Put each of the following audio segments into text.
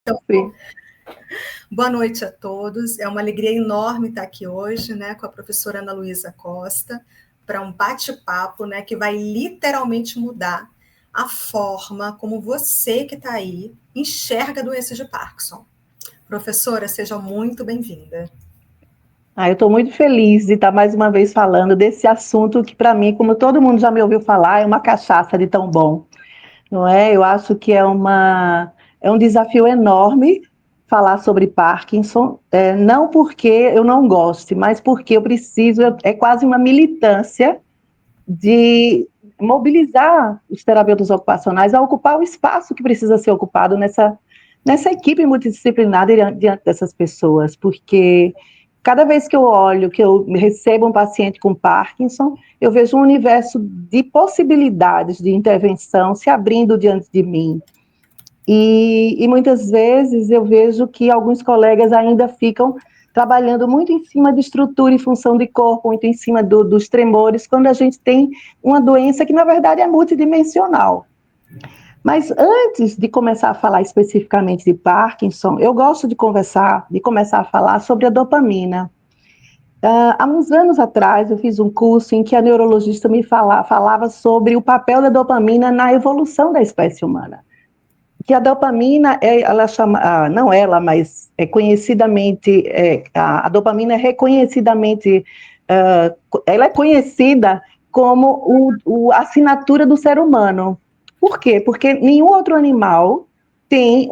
Então, Sim. Boa noite a todos. É uma alegria enorme estar aqui hoje, né, com a professora Ana Luísa Costa, para um bate-papo, né, que vai literalmente mudar a forma como você que está aí enxerga a doença de Parkinson. Professora, seja muito bem-vinda. Eu estou muito feliz de estar mais uma vez falando desse assunto que, para mim, como todo mundo já me ouviu falar, é uma cachaça de tão bom, não é? Eu acho que é um desafio enorme falar sobre Parkinson, não porque eu não goste, mas porque eu preciso, é quase uma militância de mobilizar os terapeutas ocupacionais a ocupar o espaço que precisa ser ocupado nessa equipe multidisciplinar diante dessas pessoas, porque cada vez que eu olho, que eu recebo um paciente com Parkinson, eu vejo um universo de possibilidades de intervenção se abrindo diante de mim. E muitas vezes eu vejo que alguns colegas ainda ficam trabalhando muito em cima de estrutura e função de corpo, muito em cima dos tremores, quando a gente tem uma doença que, na verdade, é multidimensional. Mas antes de começar a falar especificamente de Parkinson, eu gosto de começar a falar sobre a dopamina. Há uns anos atrás, eu fiz um curso em que a neurologista me falava sobre o papel da dopamina na evolução da espécie humana. Que a dopamina, ela chama, não ela, mas é conhecidamente, a dopamina é reconhecidamente, ela é conhecida como a assinatura do ser humano. Por quê? Porque nenhum outro animal tem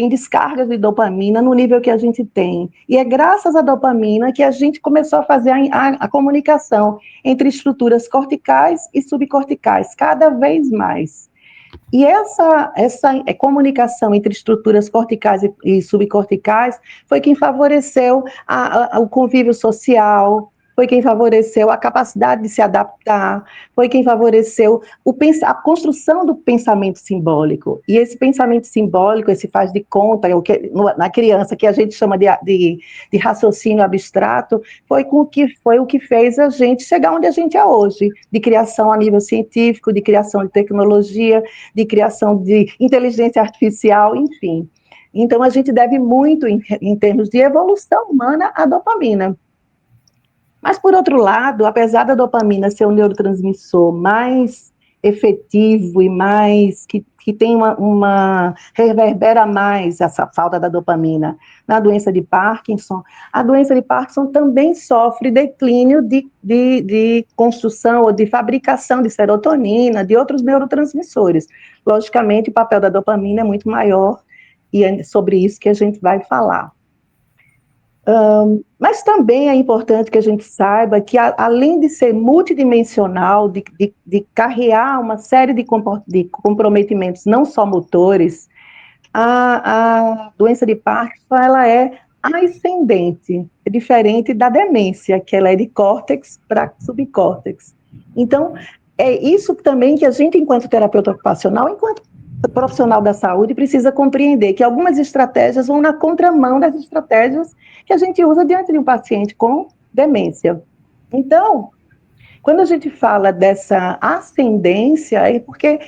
descargas de dopamina no nível que a gente tem. E é graças à dopamina que a gente começou a fazer a comunicação entre estruturas corticais e subcorticais, cada vez mais. E essa comunicação entre estruturas corticais e subcorticais foi quem favoreceu o convívio social, foi quem favoreceu a capacidade de se adaptar, foi quem favoreceu a construção do pensamento simbólico. E esse pensamento simbólico, esse faz de conta, na criança, que a gente chama de raciocínio abstrato, foi o que fez a gente chegar onde a gente é hoje, de criação a nível científico, de criação de tecnologia, de criação de inteligência artificial, enfim. Então, a gente deve muito, em termos de evolução humana, à dopamina. Mas, por outro lado, apesar da dopamina ser um neurotransmissor mais efetivo e mais que tem reverbera mais essa falta da dopamina na doença de Parkinson, a doença de Parkinson também sofre declínio de construção ou de fabricação de serotonina, de outros neurotransmissores. Logicamente, o papel da dopamina é muito maior e é sobre isso que a gente vai falar. Mas também é importante que a gente saiba que, além de ser multidimensional, de carrear uma série de comprometimentos, não só motores, a doença de Parkinson ela é ascendente, é diferente da demência, que ela é de córtex para subcórtex. Então, é isso também que a gente, enquanto terapeuta ocupacional, enquanto profissional da saúde, precisa compreender que algumas estratégias vão na contramão das estratégias que a gente usa diante de um paciente com demência. Então, quando a gente fala dessa ascendência, é porque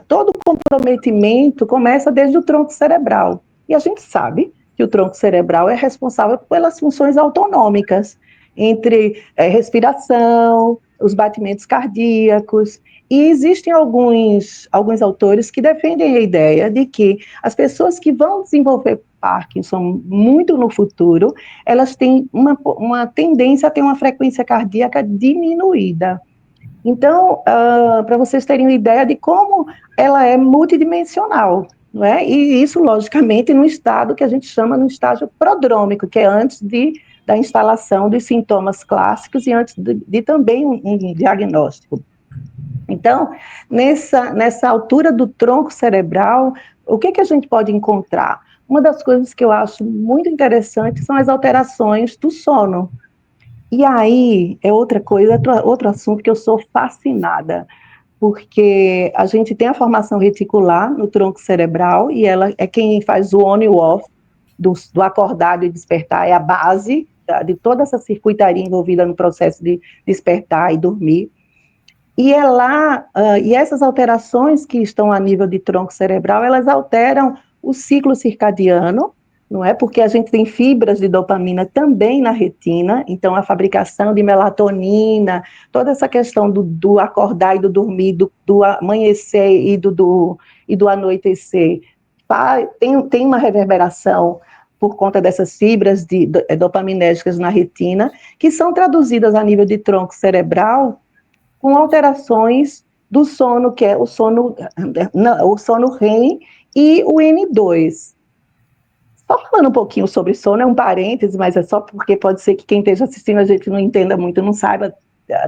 todo comprometimento começa desde o tronco cerebral. E a gente sabe que o tronco cerebral é responsável pelas funções autonômicas, entre respiração, os batimentos cardíacos. E existem alguns autores que defendem a ideia de que as pessoas que vão desenvolver Parkinson muito no futuro, elas têm uma tendência a ter uma frequência cardíaca diminuída. Então, para vocês terem uma ideia de como ela é multidimensional, não é? E isso, logicamente, no estado que a gente chama no estágio prodrômico, que é antes da instalação dos sintomas clássicos e antes de também um diagnóstico. Então, nessa altura do tronco cerebral, o que a gente pode encontrar? Uma das coisas que eu acho muito interessante são as alterações do sono. E aí, é outra coisa, outro assunto que eu sou fascinada, porque a gente tem a formação reticular no tronco cerebral, e ela é quem faz o on e o off, do acordado e despertar, é a base de toda essa circuitaria envolvida no processo de despertar e dormir. E e essas alterações que estão a nível de tronco cerebral, elas alteram o ciclo circadiano, não é? Porque a gente tem fibras de dopamina também na retina, então a fabricação de melatonina, toda essa questão do acordar e do dormir, do amanhecer e do anoitecer, tem uma reverberação por conta dessas fibras dopaminérgicas na retina, que são traduzidas a nível de tronco cerebral com alterações do sono, que é o sono REM e o N2. Só falando um pouquinho sobre sono, é um parêntese, mas é só porque pode ser que quem esteja assistindo a gente não entenda muito, não saiba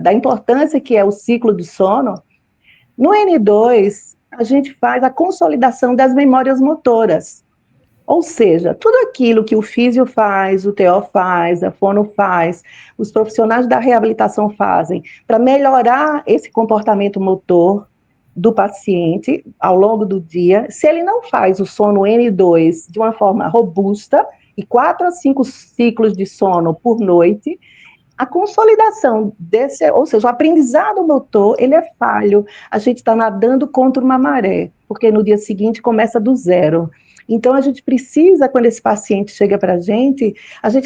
da importância que é o ciclo do sono. No N2, a gente faz a consolidação das memórias motoras. Ou seja, tudo aquilo que o físio faz, o TO faz, a fono faz, os profissionais da reabilitação fazem para melhorar esse comportamento motor do paciente ao longo do dia, se ele não faz o sono N2 de uma forma robusta, e 4 a 5 ciclos de sono por noite, a consolidação desse, ou seja, o aprendizado motor, ele é falho, a gente está nadando contra uma maré, porque no dia seguinte começa do zero. Então, a gente precisa, quando esse paciente chega para a gente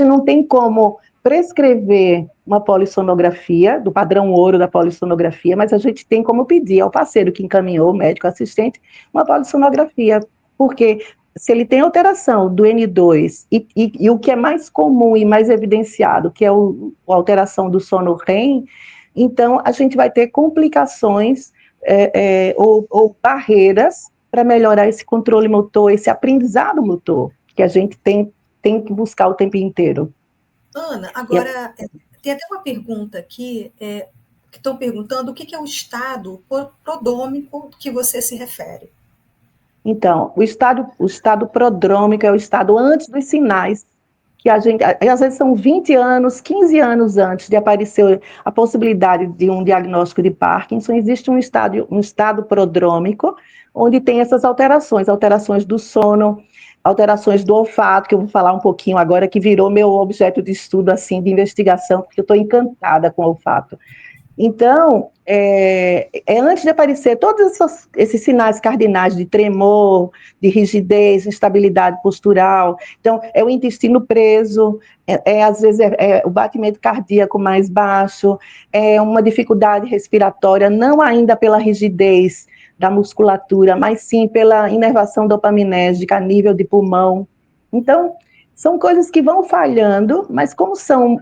não tem como prescrever uma polissonografia, do padrão ouro da polissonografia, mas a gente tem como pedir ao parceiro que encaminhou, o médico assistente, uma polissonografia, porque se ele tem alteração do N2 e o que é mais comum e mais evidenciado, que é a alteração do sono REM, então a gente vai ter complicações ou barreiras para melhorar esse controle motor, esse aprendizado motor, que a gente tem que buscar o tempo inteiro. Ana, agora, tem até uma pergunta aqui, que estão perguntando o que é o estado prodrômico que você se refere. Então, o estado prodrômico é o estado antes dos sinais, que às vezes são 20 anos, 15 anos antes de aparecer a possibilidade de um diagnóstico de Parkinson, existe um estado prodrômico, onde tem essas alterações do sono, alterações do olfato, que eu vou falar um pouquinho agora, que virou meu objeto de estudo, assim, de investigação, porque eu estou encantada com o olfato. Então, antes de aparecer todos esses sinais cardinais de tremor, de rigidez, instabilidade postural, então, é o intestino preso, às vezes o batimento cardíaco mais baixo, é uma dificuldade respiratória, não ainda pela rigidez da musculatura, mas sim pela inervação dopaminérgica a nível de pulmão. Então, são coisas que vão falhando, mas como são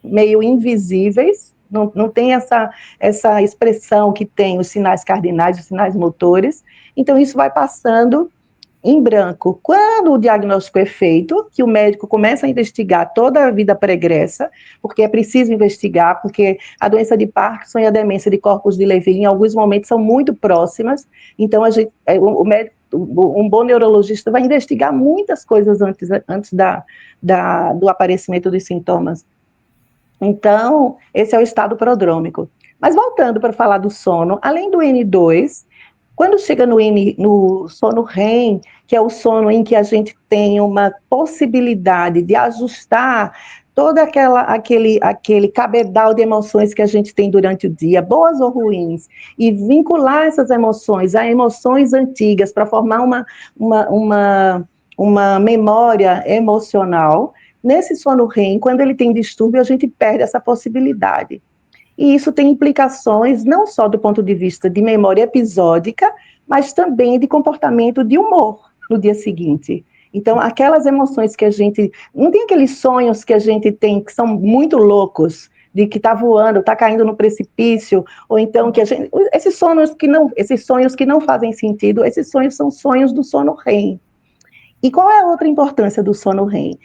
meio invisíveis, não tem essa expressão que tem os sinais cardinais, os sinais motores, então isso vai passando em branco. Quando o diagnóstico é feito, que o médico começa a investigar toda a vida pregressa, porque é preciso investigar, porque a doença de Parkinson e a demência de corpus de Levy, em alguns momentos, são muito próximas, então o médico, um bom neurologista vai investigar muitas coisas antes do aparecimento dos sintomas. Então, esse é o estado prodrômico. Mas voltando para falar do sono, além do N2, quando chega no sono REM, que é o sono em que a gente tem uma possibilidade de ajustar todo aquele cabedal de emoções que a gente tem durante o dia, boas ou ruins, e vincular essas emoções a emoções antigas para formar uma memória emocional. Nesse sono REM, quando ele tem distúrbio, a gente perde essa possibilidade. E isso tem implicações não só do ponto de vista de memória episódica, mas também de comportamento de humor no dia seguinte. Então, aquelas emoções que a gente... Não tem aqueles sonhos que a gente tem que são muito loucos, de que está voando, está caindo no precipício, ou então que a gente... Esses sonhos que não fazem sentido, esses sonhos são sonhos do sono REM. E qual é a outra importância do sono REM?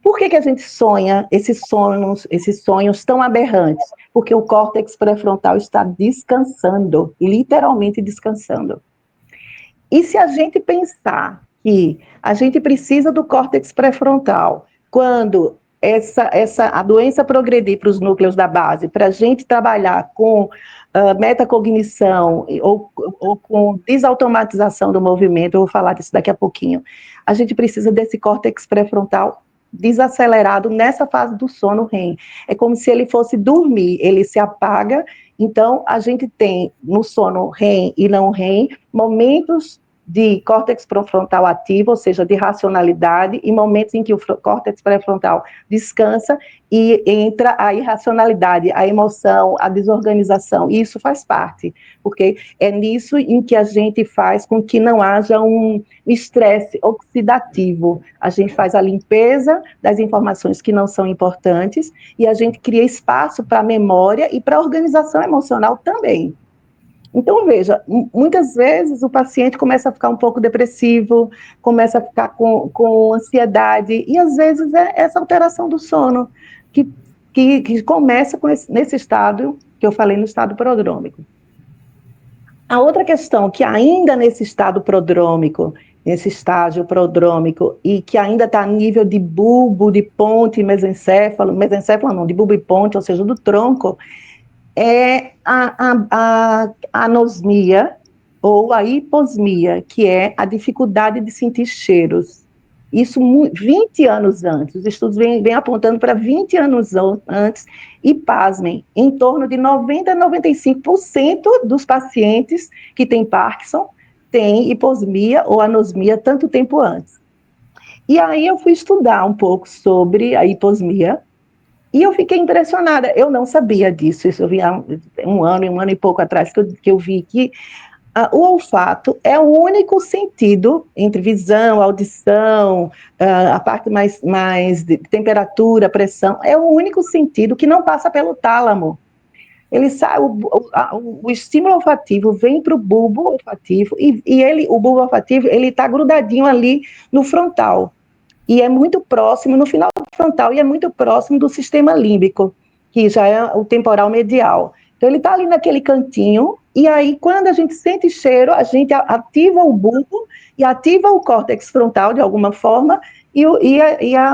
Por que a gente sonha esses sonhos tão aberrantes? Porque o córtex pré-frontal está descansando, literalmente descansando. E se a gente pensar que a gente precisa do córtex pré-frontal quando a doença progredir para os núcleos da base, para a gente trabalhar com metacognição ou com desautomatização do movimento, eu vou falar disso daqui a pouquinho, a gente precisa desse córtex pré-frontal desacelerado nessa fase do sono REM. É como se ele fosse dormir, ele se apaga, então a gente tem no sono REM e não REM momentos de córtex pré-frontal ativo, ou seja, de racionalidade, e momentos em que o córtex pré-frontal descansa e entra a irracionalidade, a emoção, a desorganização, e isso faz parte, porque é nisso em que a gente faz com que não haja um estresse oxidativo. A gente faz a limpeza das informações que não são importantes e a gente cria espaço para a memória e para a organização emocional também. Então, veja, muitas vezes o paciente começa a ficar um pouco depressivo, começa a ficar com ansiedade, e às vezes é essa alteração do sono que começa nesse estado que eu falei, no estado prodrômico. A outra questão, que ainda nesse estado prodrômico, nesse estágio prodrômico, e que ainda está a nível de bulbo, de ponte, mesencéfalo não, de bulbo e ponte, ou seja, do tronco, é a anosmia ou a hiposmia, que é a dificuldade de sentir cheiros. Isso 20 anos antes, os estudos vêm apontando para 20 anos antes, e pasmem, em torno de 90 a 95% dos pacientes que têm Parkinson têm hiposmia ou anosmia tanto tempo antes. E aí eu fui estudar um pouco sobre a hiposmia, e eu fiquei impressionada, eu não sabia disso, isso eu vi há um ano e pouco atrás, que eu vi que o olfato é o único sentido, entre visão, audição, a parte mais de temperatura, pressão, é o único sentido que não passa pelo tálamo. Ele sai, o estímulo olfativo vem para o bulbo olfativo, e o bulbo olfativo está grudadinho ali no frontal. E é muito próximo, no final do frontal, e é muito próximo do sistema límbico, que já é o temporal medial. Então, ele está ali naquele cantinho, e aí, quando a gente sente cheiro, a gente ativa o bulbo e ativa o córtex frontal, de alguma forma, e o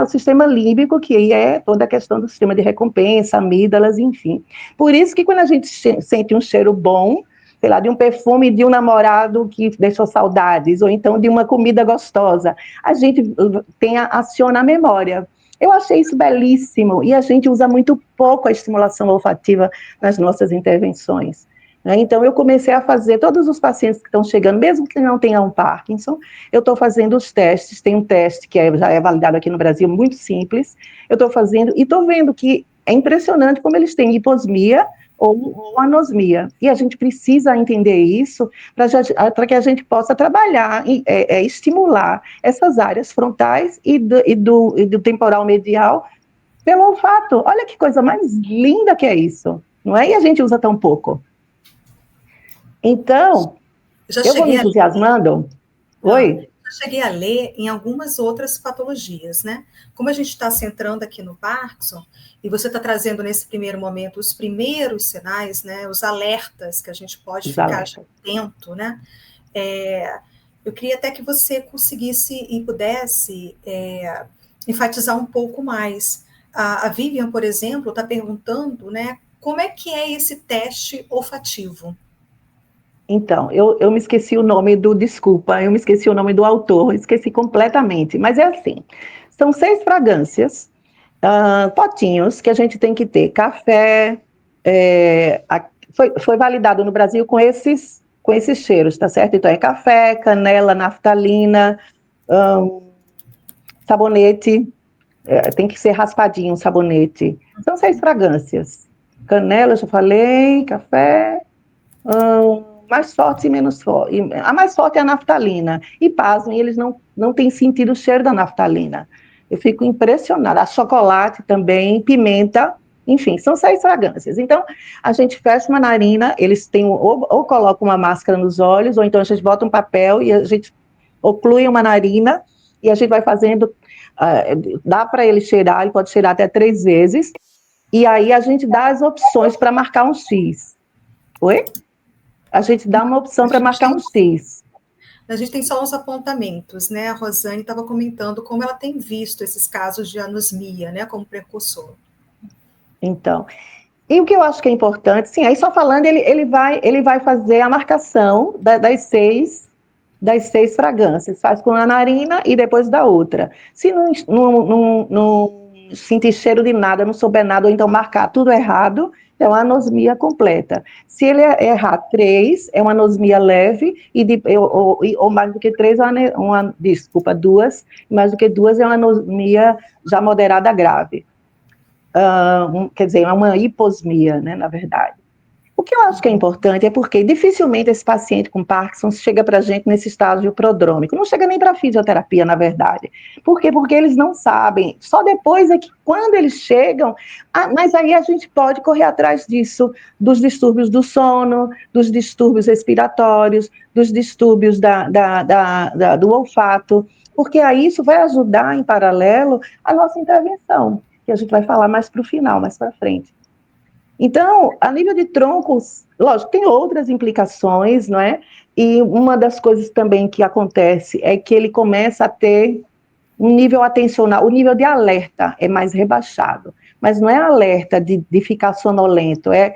sistema límbico, que é toda a questão do sistema de recompensa, amígdalas, enfim. Por isso que quando a gente sente um cheiro bom, sei lá, de um perfume de um namorado que deixou saudades, ou então de uma comida gostosa, a gente aciona a memória. Eu achei isso belíssimo, e a gente usa muito pouco a estimulação olfativa nas nossas intervenções. Então, eu comecei a fazer, todos os pacientes que estão chegando, mesmo que não tenham Parkinson, eu estou fazendo os testes, tem um teste que já é validado aqui no Brasil, muito simples, eu estou fazendo, e estou vendo que é impressionante como eles têm hiposmia, ou anosmia. E a gente precisa entender isso para que a gente possa trabalhar e estimular essas áreas frontais e do temporal medial pelo olfato. Olha que coisa mais linda que é isso, não é? E a gente usa tão pouco. Então, eu vou me entusiasmando. Oi? Eu cheguei a ler em algumas outras patologias, né? Como a gente está centrando aqui no Parkinson, e você está trazendo nesse primeiro momento os primeiros sinais, né? Os alertas que a gente pode ficar atento, né? Eu queria até que você conseguisse e pudesse enfatizar um pouco mais. A Vivian, por exemplo, está perguntando, né? Como é que é esse teste olfativo? Então, eu me esqueci o nome eu me esqueci o nome do autor, esqueci completamente, mas é assim, são 6 fragrâncias, potinhos, que a gente tem que ter, café, foi validado no Brasil com esses cheiros, tá certo? Então, é café, canela, naftalina, sabonete, tem que ser raspadinho o sabonete, são 6 fragrâncias, canela, já falei, café, mais fortes e menos fortes. A mais forte é a naftalina. E pasmem, eles não têm sentido o cheiro da naftalina. Eu fico impressionada. A chocolate também, pimenta, enfim, são 6 fragrâncias. Então, a gente fecha uma narina, eles têm ou colocam uma máscara nos olhos, ou então a gente bota um papel e a gente oclui uma narina e a gente vai fazendo, dá para ele cheirar, ele pode cheirar até 3 vezes, e aí a gente dá as opções para marcar um X. Oi? A gente dá uma opção para marcar um X. A gente tem só uns apontamentos, né? A Rosane estava comentando como ela tem visto esses casos de anosmia, né? Como precursor. Então, e o que eu acho que é importante, sim, aí só falando, ele vai fazer a marcação das seis fragrâncias, faz com a narina e depois da outra. Se não sentir cheiro de nada, não souber nada, ou então marcar tudo errado, é uma anosmia completa. Se ele errar 3, é uma anosmia leve, ou mais do que 3, desculpa, 2, mais do que 2 é uma anosmia já moderada grave. Quer dizer, é uma hiposmia, né, na verdade. O que eu acho que é importante é porque dificilmente esse paciente com Parkinson chega para a gente nesse estágio prodrômico, não chega nem para a fisioterapia, na verdade. Por quê? Porque eles não sabem, só depois é que quando eles chegam, mas aí a gente pode correr atrás disso, dos distúrbios do sono, dos distúrbios respiratórios, dos distúrbios do olfato, porque aí isso vai ajudar em paralelo a nossa intervenção, que a gente vai falar mais para o final, mais para frente. Então, a nível de troncos, lógico, tem outras implicações, não é? E uma das coisas também que acontece é que ele começa a ter um nível atencional, o nível de alerta é mais rebaixado, mas não é alerta de ficar sonolento, é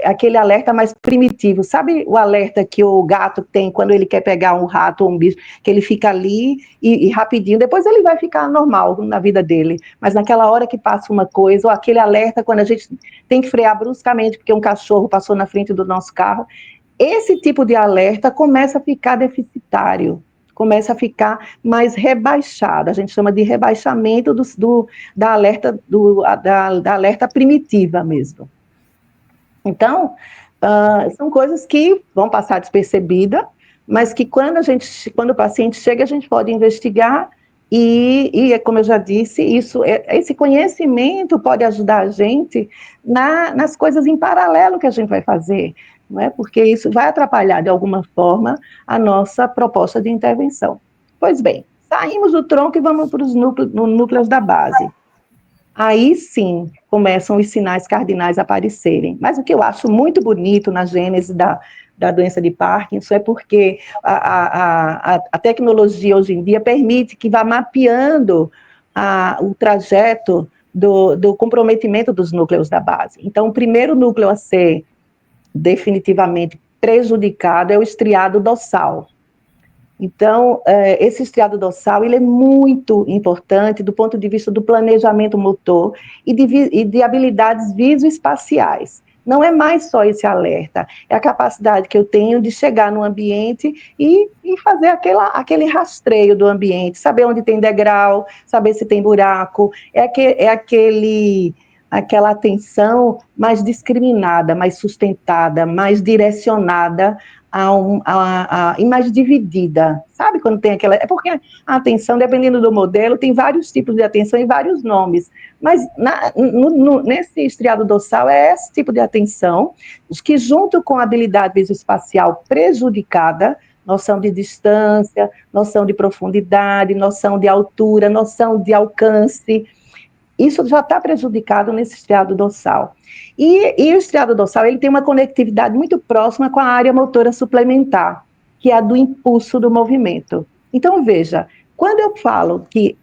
aquele alerta mais primitivo. Sabe o alerta que o gato tem quando ele quer pegar um rato ou um bicho, que ele fica ali e rapidinho, depois ele vai ficar normal na vida dele, mas naquela hora que passa uma coisa, ou aquele alerta quando a gente tem que frear bruscamente porque um cachorro passou na frente do nosso carro, esse tipo de alerta começa a ficar deficitário, começa a ficar mais rebaixado, a gente chama de rebaixamento da alerta primitiva mesmo. Então, são coisas que vão passar despercebida, mas que quando o paciente chega, a gente pode investigar e como eu já disse, esse conhecimento pode ajudar a gente nas coisas em paralelo que a gente vai fazer, não é? Porque isso vai atrapalhar, de alguma forma, a nossa proposta de intervenção. Pois bem, saímos do tronco e vamos para os núcleos da base. Aí sim começam os sinais cardinais a aparecerem. Mas o que eu acho muito bonito na gênese da doença de Parkinson é porque a tecnologia hoje em dia permite que vá mapeando o trajeto do comprometimento dos núcleos da base. Então, o primeiro núcleo a ser definitivamente prejudicado é o estriado dorsal. Então, esse estriado dorsal, ele é muito importante do ponto de vista do planejamento motor e de habilidades visoespaciais. Não é mais só esse alerta, é a capacidade que eu tenho de chegar no ambiente e fazer aquele rastreio do ambiente, saber onde tem degrau, saber se tem buraco, aquela atenção mais discriminada, mais sustentada, mais direcionada e mais dividida. Sabe quando tem aquela... É porque a atenção, dependendo do modelo, tem vários tipos de atenção e vários nomes. Mas nesse estriado dorsal é esse tipo de atenção, que junto com a habilidade visoespacial prejudicada, noção de distância, noção de profundidade, noção de altura, noção de alcance, isso já está prejudicado nesse estriado dorsal. E o estriado dorsal, ele tem uma conectividade muito próxima com a área motora suplementar, que é a do impulso do movimento. Então, veja, quando eu falo que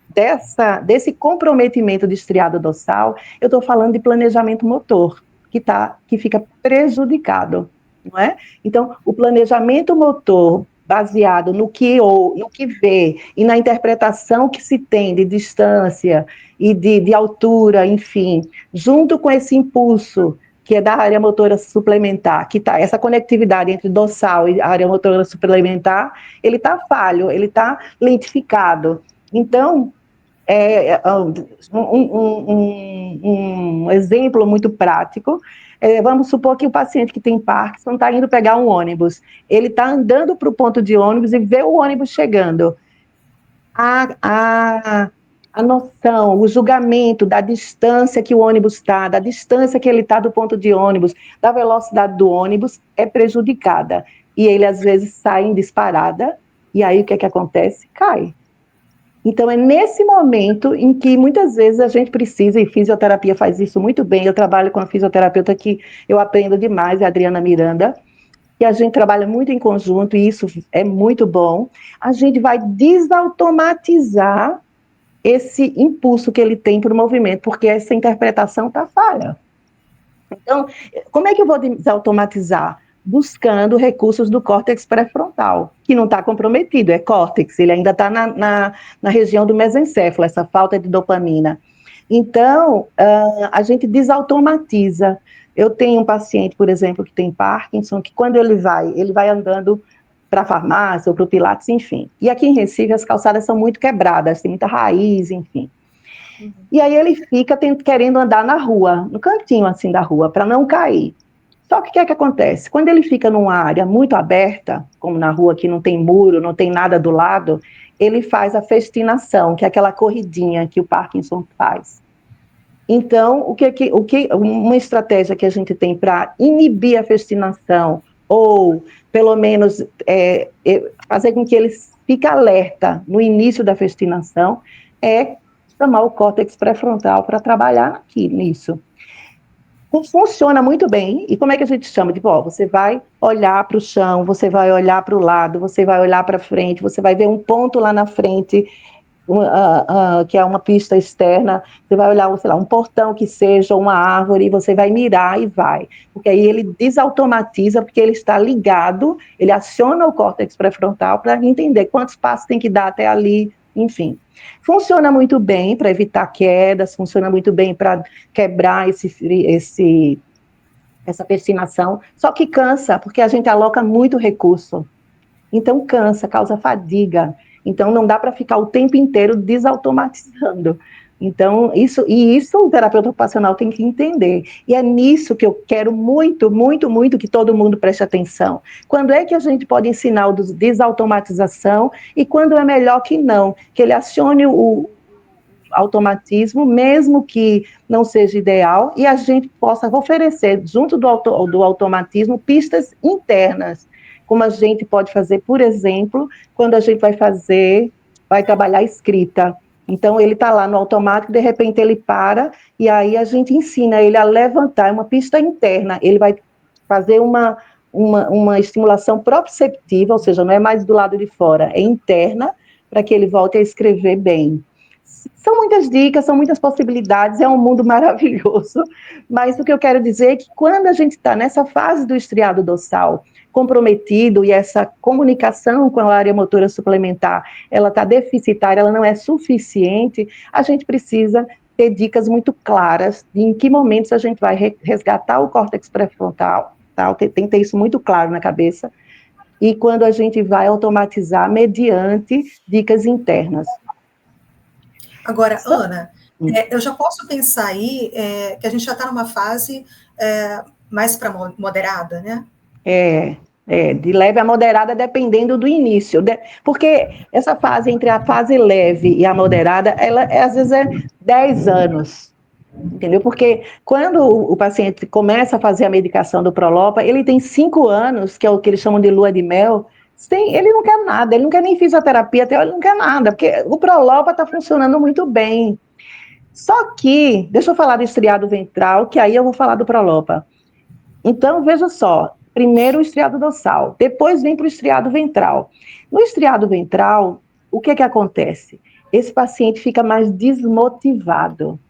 desse comprometimento do estriado dorsal, eu estou falando de planejamento motor, que fica prejudicado, não é? Então, o planejamento motor baseado no que vê e na interpretação que se tem de distância e de altura, enfim, junto com esse impulso que é da área motora suplementar, que está essa conectividade entre dorsal e área motora suplementar, ele está falho, ele está lentificado. Então, um exemplo muito prático, vamos supor que o paciente que tem Parkinson está indo pegar um ônibus, ele está andando para o ponto de ônibus e vê o ônibus chegando. A noção, o julgamento da distância que o ônibus está, da distância que ele está do ponto de ônibus, da velocidade do ônibus, é prejudicada. E ele, às vezes, sai em disparada, e aí o que é que acontece? Cai. Então, é nesse momento em que, muitas vezes, a gente precisa, e fisioterapia faz isso muito bem, eu trabalho com a fisioterapeuta que eu aprendo demais, a Adriana Miranda, e a gente trabalha muito em conjunto, e isso é muito bom. A gente vai desautomatizar esse impulso que ele tem para o movimento, porque essa interpretação está falha. Então, como é que eu vou desautomatizar? Buscando recursos do córtex pré-frontal, que não está comprometido, é córtex, ele ainda está na região do mesencéfalo, essa falta de dopamina. Então, a gente desautomatiza. Eu tenho um paciente, por exemplo, que tem Parkinson, que quando ele vai andando para a farmácia ou para o Pilates, enfim. E aqui em Recife as calçadas são muito quebradas, tem muita raiz, enfim. E aí ele fica querendo andar na rua, no cantinho assim da rua, para não cair. Só que o que é que acontece? Quando ele fica numa área muito aberta, como na rua que não tem muro, não tem nada do lado, ele faz a festinação, que é aquela corridinha que o Parkinson faz. Então, uma estratégia que a gente tem para inibir a festinação, ou pelo menos fazer com que ele fique alerta no início da festinação, é chamar o córtex pré-frontal para trabalhar aqui nisso. Funciona muito bem. E como é que a gente chama? Tipo, você vai olhar para o chão, você vai olhar para o lado, você vai olhar para frente, você vai ver um ponto lá na frente, que é uma pista externa, você vai olhar, sei lá, um portão que seja, uma árvore, você vai mirar e vai. Porque aí ele desautomatiza, porque ele está ligado, ele aciona o córtex pré-frontal para entender quantos passos tem que dar até ali, enfim. Funciona muito bem para evitar quedas, funciona muito bem para quebrar essa persinação, só que cansa, porque a gente aloca muito recurso. Então cansa, causa fadiga. Então não dá para ficar o tempo inteiro desautomatizando. Então, isso o terapeuta ocupacional tem que entender. E é nisso que eu quero muito, muito, muito que todo mundo preste atenção. Quando é que a gente pode ensinar o desautomatização e quando é melhor que não, que ele acione o automatismo, mesmo que não seja ideal, e a gente possa oferecer, junto do automatismo, pistas internas, como a gente pode fazer, por exemplo, quando a gente vai trabalhar escrita. Então, ele está lá no automático, de repente ele para, e aí a gente ensina ele a levantar uma pista interna, ele vai fazer uma estimulação proprioceptiva, ou seja, não é mais do lado de fora, é interna, para que ele volte a escrever bem. São muitas dicas, são muitas possibilidades, é um mundo maravilhoso, mas o que eu quero dizer é que quando a gente está nessa fase do estriado dorsal comprometido e essa comunicação com a área motora suplementar, ela está deficitária, ela não é suficiente, a gente precisa ter dicas muito claras de em que momentos a gente vai resgatar o córtex pré-frontal, tá? Tem que ter isso muito claro na cabeça, e quando a gente vai automatizar mediante dicas internas. Agora, Ana, eu já posso pensar aí que a gente já está numa fase mais para moderada, né? De leve a moderada, dependendo do início. Porque essa fase entre a fase leve e a moderada, ela às vezes é 10 anos. Entendeu? Porque quando o paciente começa a fazer a medicação do Prolopa, ele tem 5 anos, que é o que eles chamam de lua de mel, ele não quer nada, ele não quer nem fisioterapia, até ele não quer nada, porque o Prolopa está funcionando muito bem. Só que, deixa eu falar do estriado ventral, que aí eu vou falar do Prolopa. Então, veja só, primeiro o estriado dorsal, depois vem para o estriado ventral. No estriado ventral, o que acontece? Esse paciente fica mais desmotivado.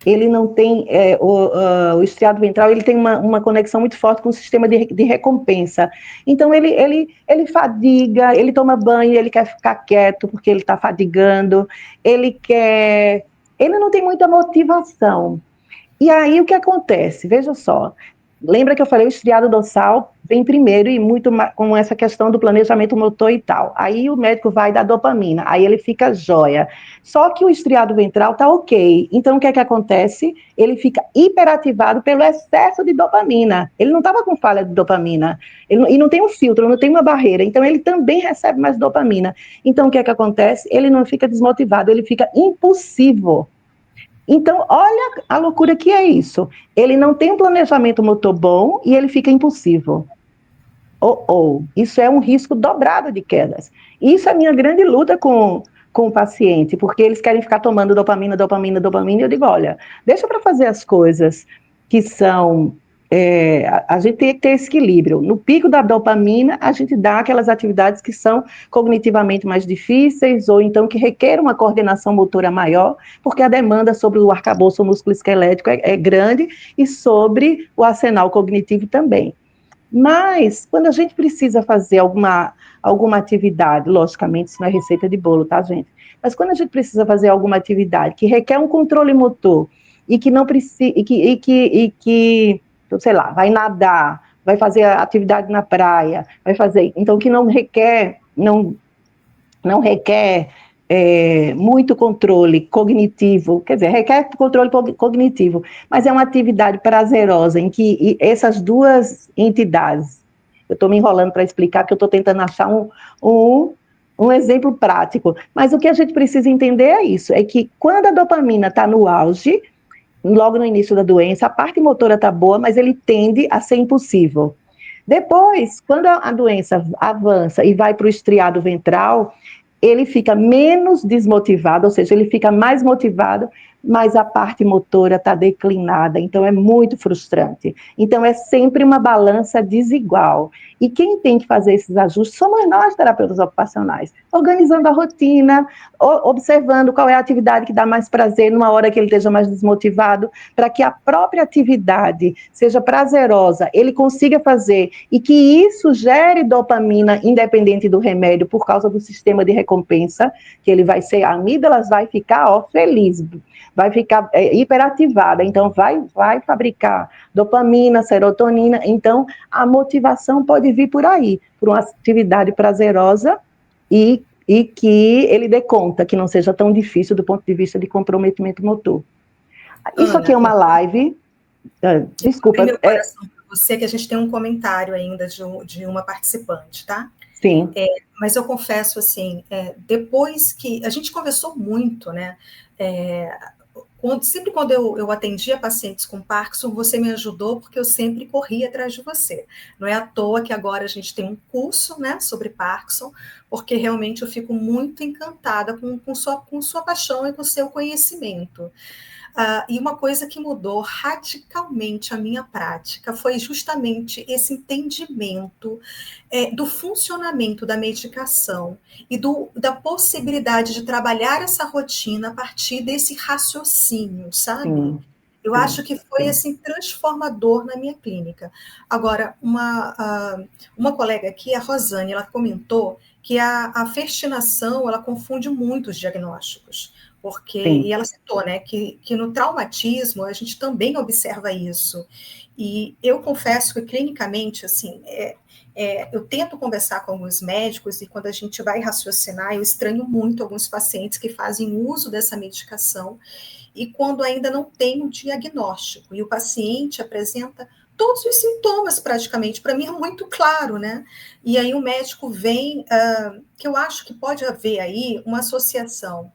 Ele não tem, o estriado ventral, ele tem uma conexão muito forte com o sistema de recompensa. Então, ele fadiga, ele toma banho, ele quer ficar quieto porque ele está fadigando, ele não tem muita motivação. E aí, o que acontece? Veja só, lembra que eu falei o estriado dorsal vem primeiro e muito com essa questão do planejamento motor e tal. Aí o médico vai dar dopamina, aí ele fica joia. Só que o estriado ventral tá ok. Então o que acontece? Ele fica hiperativado pelo excesso de dopamina. Ele não estava com falha de dopamina. E não tem um filtro, não tem uma barreira. Então ele também recebe mais dopamina. Então o que acontece? Ele não fica desmotivado, ele fica impulsivo. Então, olha a loucura que é isso. Ele não tem um planejamento motor bom e ele fica impulsivo. Isso é um risco dobrado de quedas. Isso é a minha grande luta com o paciente, porque eles querem ficar tomando dopamina, e eu digo, olha, deixa para fazer as coisas que são... a gente tem que ter esse equilíbrio. No pico da dopamina, a gente dá aquelas atividades que são cognitivamente mais difíceis, ou então que requerem uma coordenação motora maior, porque a demanda sobre o arcabouço músculo-esquelético é grande, e sobre o arsenal cognitivo também. Mas, quando a gente precisa fazer alguma atividade, logicamente, isso não é receita de bolo, tá, gente? Mas quando a gente precisa fazer alguma atividade que requer um controle motor e que não precisa, sei lá, vai nadar, vai fazer atividade na praia, vai fazer, então que não requer muito controle cognitivo, quer dizer, requer controle cognitivo, mas é uma atividade prazerosa em que essas duas entidades, eu estou me enrolando para explicar, porque eu estou tentando achar um exemplo prático, mas o que a gente precisa entender é isso, é que quando a dopamina está no auge, logo no início da doença, a parte motora está boa, mas ele tende a ser impossível. Depois, quando a doença avança e vai para o estriado ventral, ele fica menos desmotivado, ou seja, ele fica mais motivado, mas a parte motora está declinada, então é muito frustrante. Então é sempre uma balança desigual. E quem tem que fazer esses ajustes somos nós, terapeutas ocupacionais, organizando a rotina, observando qual é a atividade que dá mais prazer numa hora que ele esteja mais desmotivado, para que a própria atividade seja prazerosa, ele consiga fazer e que isso gere dopamina independente do remédio por causa do sistema de recompensa, que ele vai ser, a amígdala vai ficar feliz, vai ficar hiperativada, então vai fabricar dopamina, serotonina, então a motivação pode vir por aí, por uma atividade prazerosa e que ele dê conta, que não seja tão difícil do ponto de vista de comprometimento motor. Isso aqui é uma live. Desculpa. Meu coração para você, que a gente tem um comentário ainda de uma participante, tá? Sim. Mas eu confesso, assim, depois que a gente conversou muito, né? Sempre quando eu atendia pacientes com Parkinson, você me ajudou porque eu sempre corri atrás de você. Não é à toa que agora a gente tem um curso, né, sobre Parkinson, porque realmente eu fico muito encantada com sua paixão e com seu conhecimento. E uma coisa que mudou radicalmente a minha prática foi justamente esse entendimento do funcionamento da medicação e da possibilidade de trabalhar essa rotina a partir desse raciocínio, sabe? Eu acho que foi assim transformador na minha clínica. Agora, uma colega aqui, a Rosane, ela comentou que a fertinação ela confunde muito os diagnósticos. E ela citou, né, que no traumatismo a gente também observa isso. E eu confesso que clinicamente, assim, eu tento conversar com alguns médicos e quando a gente vai raciocinar, eu estranho muito alguns pacientes que fazem uso dessa medicação e quando ainda não tem um diagnóstico e o paciente apresenta todos os sintomas praticamente, para mim é muito claro, né? E aí o médico vem, que eu acho que pode haver aí uma associação,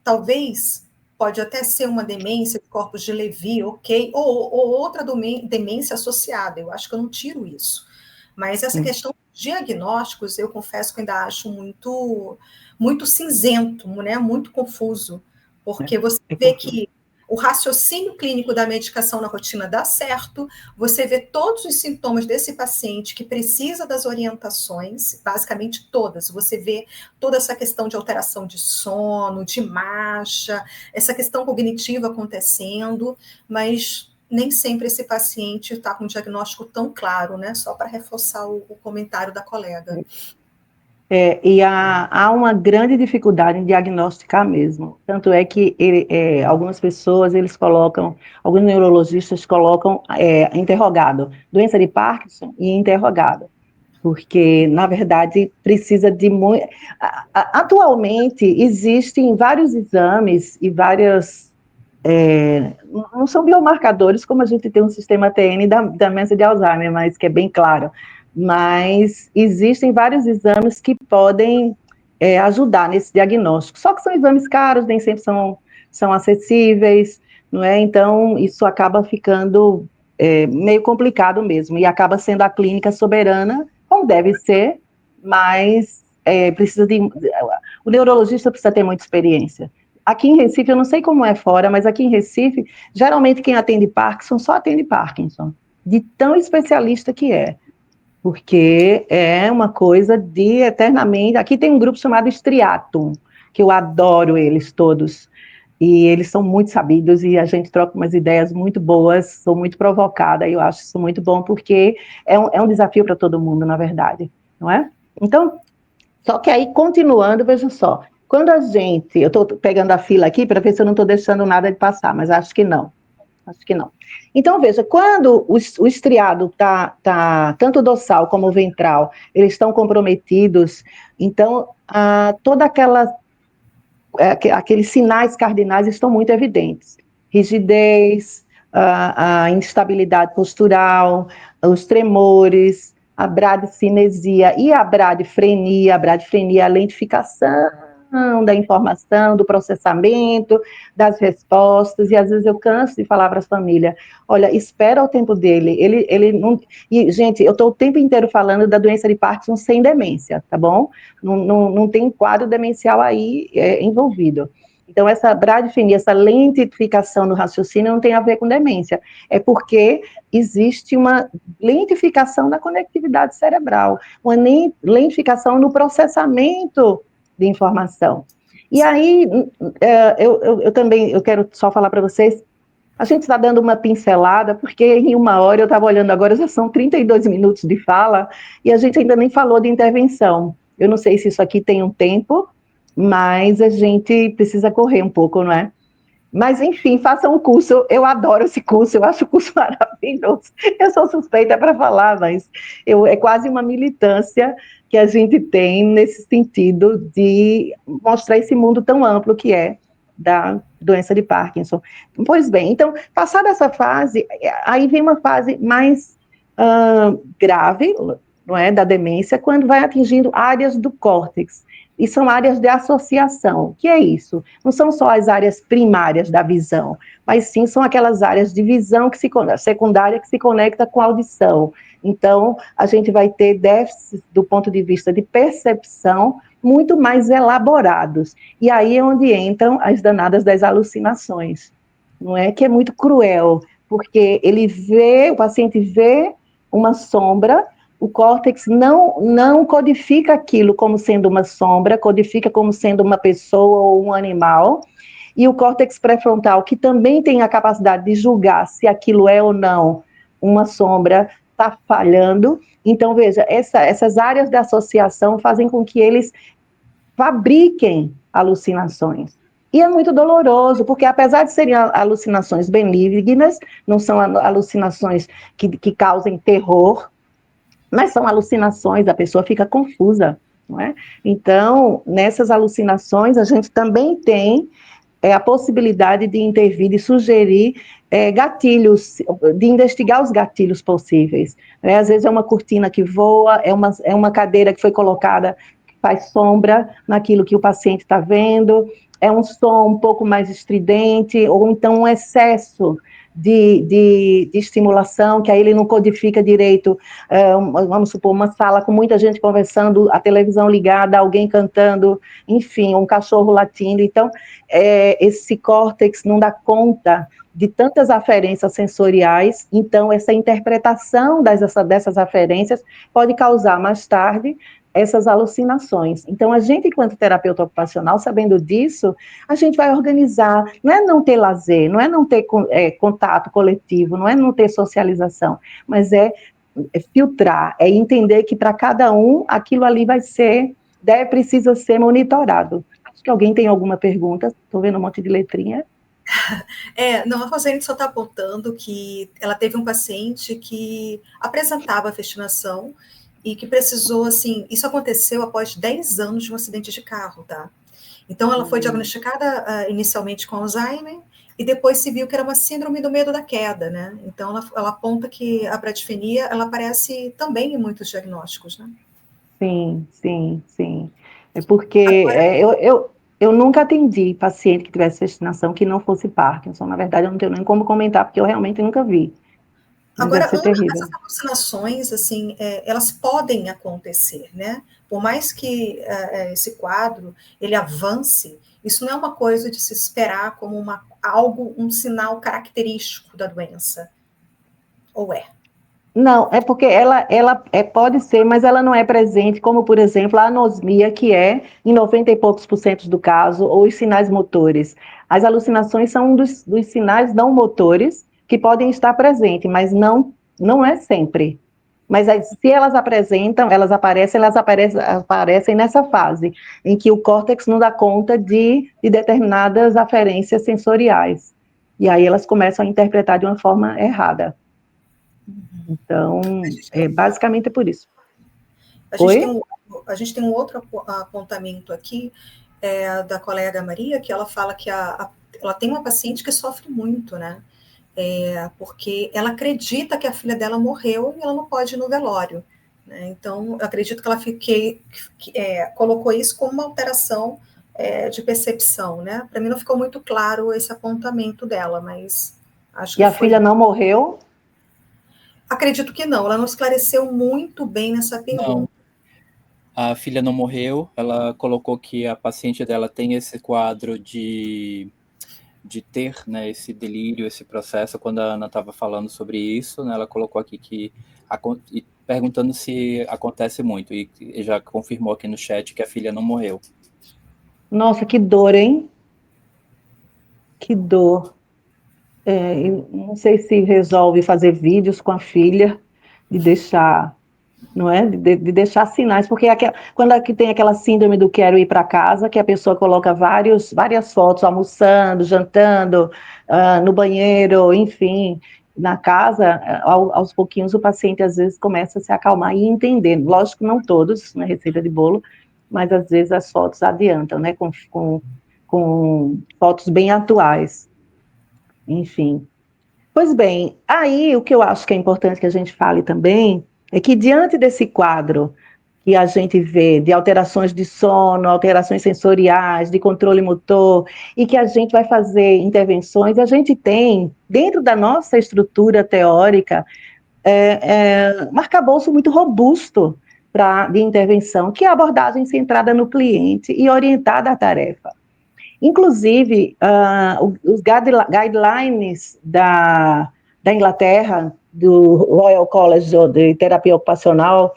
talvez pode até ser uma demência de corpos de Levy, ok, ou outra demência associada, eu acho que eu não tiro isso. Mas essa questão de diagnósticos, eu confesso que ainda acho muito, muito cinzento, né? Muito confuso, porque você vê que o raciocínio clínico da medicação na rotina dá certo, você vê todos os sintomas desse paciente que precisa das orientações, basicamente todas, você vê toda essa questão de alteração de sono, de marcha, essa questão cognitiva acontecendo, mas nem sempre esse paciente está com um diagnóstico tão claro, né? Só para reforçar o comentário da colega. E há uma grande dificuldade em diagnosticar mesmo. Tanto é que algumas pessoas, alguns neurologistas colocam interrogado, doença de Parkinson e interrogado. Porque, na verdade, precisa de muito... Atualmente, existem vários exames e várias... não são biomarcadores, como a gente tem um sistema TN da demência de Alzheimer, mas que é bem claro. Mas existem vários exames que podem ajudar nesse diagnóstico. Só que são exames caros, nem sempre são acessíveis, não é? Então, isso acaba ficando meio complicado mesmo, e acaba sendo a clínica soberana, como deve ser, mas o neurologista precisa ter muita experiência. Aqui em Recife, eu não sei como é fora, mas aqui em Recife, geralmente quem atende Parkinson só atende Parkinson, de tão especialista que é. Porque é uma coisa de eternamente... Aqui tem um grupo chamado Striatum, que eu adoro eles todos. e eles são muito sabidos, e a gente troca umas ideias muito boas, sou muito provocada, e eu acho isso muito bom, porque é um desafio para todo mundo, na verdade, não é? Então, só que aí, continuando, veja só, quando a gente, eu estou pegando a fila aqui para ver se eu não estou deixando nada de passar, mas acho que não. Acho que não. Então, veja, quando o estriado tá, tanto o dorsal como o ventral, eles estão comprometidos, então, toda aqueles sinais cardinais estão muito evidentes. Rigidez, a instabilidade postural, os tremores, a bradicinesia e a bradifrenia. A bradifrenia é a lentificação da informação, do processamento, das respostas, e às vezes eu canso de falar para as famílias, olha, espera o tempo dele, ele não... E, gente, eu estou o tempo inteiro falando da doença de Parkinson sem demência, tá bom? Não tem quadro demencial aí envolvido. Então, essa bradifrenia, essa lentificação no raciocínio não tem a ver com demência, é porque existe uma lentificação da conectividade cerebral, uma lentificação no processamento de informação. E aí, eu também quero só falar para vocês, a gente está dando uma pincelada, porque em 1 hora, eu estava olhando agora, já são 32 minutos de fala, e a gente ainda nem falou de intervenção. Eu não sei se isso aqui tem um tempo, mas a gente precisa correr um pouco, não é? Mas, enfim, façam o curso, eu adoro esse curso, eu acho o curso maravilhoso. Eu sou suspeita para falar, mas é quase uma militância que a gente tem nesse sentido de mostrar esse mundo tão amplo que é da doença de Parkinson. Pois bem, então, passada essa fase, aí vem uma fase mais grave, não é, da demência, quando vai atingindo áreas do córtex, e são áreas de associação. O que é isso? Não são só as áreas primárias da visão, mas sim são aquelas áreas de visão secundária que se conecta com a audição. Então, a gente vai ter déficits do ponto de vista de percepção muito mais elaborados. E aí é onde entram as danadas das alucinações, não é? Que é muito cruel, porque o paciente vê uma sombra, o córtex não codifica aquilo como sendo uma sombra, codifica como sendo uma pessoa ou um animal, e o córtex pré-frontal, que também tem a capacidade de julgar se aquilo é ou não uma sombra, está falhando. Então, veja, essas áreas de associação fazem com que eles fabriquem alucinações. E é muito doloroso, porque apesar de serem alucinações benignas, não são alucinações que causem terror, mas são alucinações, a pessoa fica confusa, não é? Então, nessas alucinações, a gente também tem a possibilidade de intervir, de sugerir gatilhos, de investigar os gatilhos possíveis. Né? Às vezes é uma cortina que voa, é uma cadeira que foi colocada, que faz sombra naquilo que o paciente está vendo, é um som um pouco mais estridente, ou então um excesso de estimulação, que aí ele não codifica direito, vamos supor, uma sala com muita gente conversando, a televisão ligada, alguém cantando, enfim, um cachorro latindo. Então, esse córtex não dá conta de tantas aferências sensoriais, então essa interpretação dessas aferências pode causar mais tarde essas alucinações. Então, a gente, enquanto terapeuta ocupacional, sabendo disso, a gente vai organizar, não é não ter lazer, não é não ter contato coletivo, não é não ter socialização, mas é filtrar, é entender que para cada um, aquilo ali precisa ser monitorado. Acho que alguém tem alguma pergunta, estou vendo um monte de letrinha. Não, a Rosane só está apontando que ela teve um paciente que apresentava festinação e que precisou, assim, isso aconteceu após 10 anos de um acidente de carro, tá? Então, ela foi diagnosticada inicialmente com Alzheimer e depois se viu que era uma síndrome do medo da queda, né? Então, ela aponta que a bradifrenia, ela aparece também em muitos diagnósticos, né? Sim, sim, sim. É porque eu nunca atendi paciente que tivesse festinação que não fosse Parkinson. Na verdade, eu não tenho nem como comentar, porque eu realmente nunca vi. Mas deve Agora, ser Ana, terrível. essas alucinações, assim, elas podem acontecer, né? Por mais que esse quadro, ele avance, isso não é uma coisa de se esperar como um sinal característico da doença, ou é? Não, é porque pode ser, mas ela não é presente, como, por exemplo, a anosmia, que é em 90 e poucos por cento do caso, ou os sinais motores. As alucinações são um dos sinais não motores que podem estar presentes, mas não é sempre. Mas aí, se elas apresentam, aparecem nessa fase, em que o córtex não dá conta de determinadas aferências sensoriais. E aí elas começam a interpretar de uma forma errada. Então, basicamente é por isso. A gente tem Oi? um outro apontamento aqui, da colega Maria, que ela fala que ela tem uma paciente que sofre muito, né? Porque ela acredita que a filha dela morreu e ela não pode ir no velório. Né? Então, eu acredito que ela colocou isso como uma alteração de percepção. Né? Para mim não ficou muito claro esse apontamento dela, mas acho E que a foi. filha não morreu? Acredito que não, ela não esclareceu muito bem nessa Não, pergunta. a filha não morreu, ela colocou que a paciente dela tem esse quadro de ter, né, esse delírio, esse processo. Quando a Ana estava falando sobre isso, né, ela colocou aqui perguntando se acontece muito, e já confirmou aqui no chat que a filha não morreu. Nossa, que dor, hein? Que dor. Não sei se resolve fazer vídeos com a filha, de deixar, não é? De deixar sinais, porque quando aqui tem aquela síndrome do quero ir para casa, que a pessoa coloca várias fotos, almoçando, jantando, no banheiro, enfim, na casa, aos pouquinhos o paciente às vezes começa a se acalmar e entender. Lógico que não todos, na receita de bolo, mas às vezes as fotos adiantam, né? Com fotos bem atuais, enfim. Pois bem, aí o que eu acho que é importante que a gente fale também é que diante desse quadro que a gente vê de alterações de sono, alterações sensoriais, de controle motor, e que a gente vai fazer intervenções, a gente tem, dentro da nossa estrutura teórica, um arcabouço muito robusto de intervenção, que é a abordagem centrada no cliente e orientada à tarefa. Inclusive, os guidelines da Inglaterra, do Royal College de Terapia Ocupacional,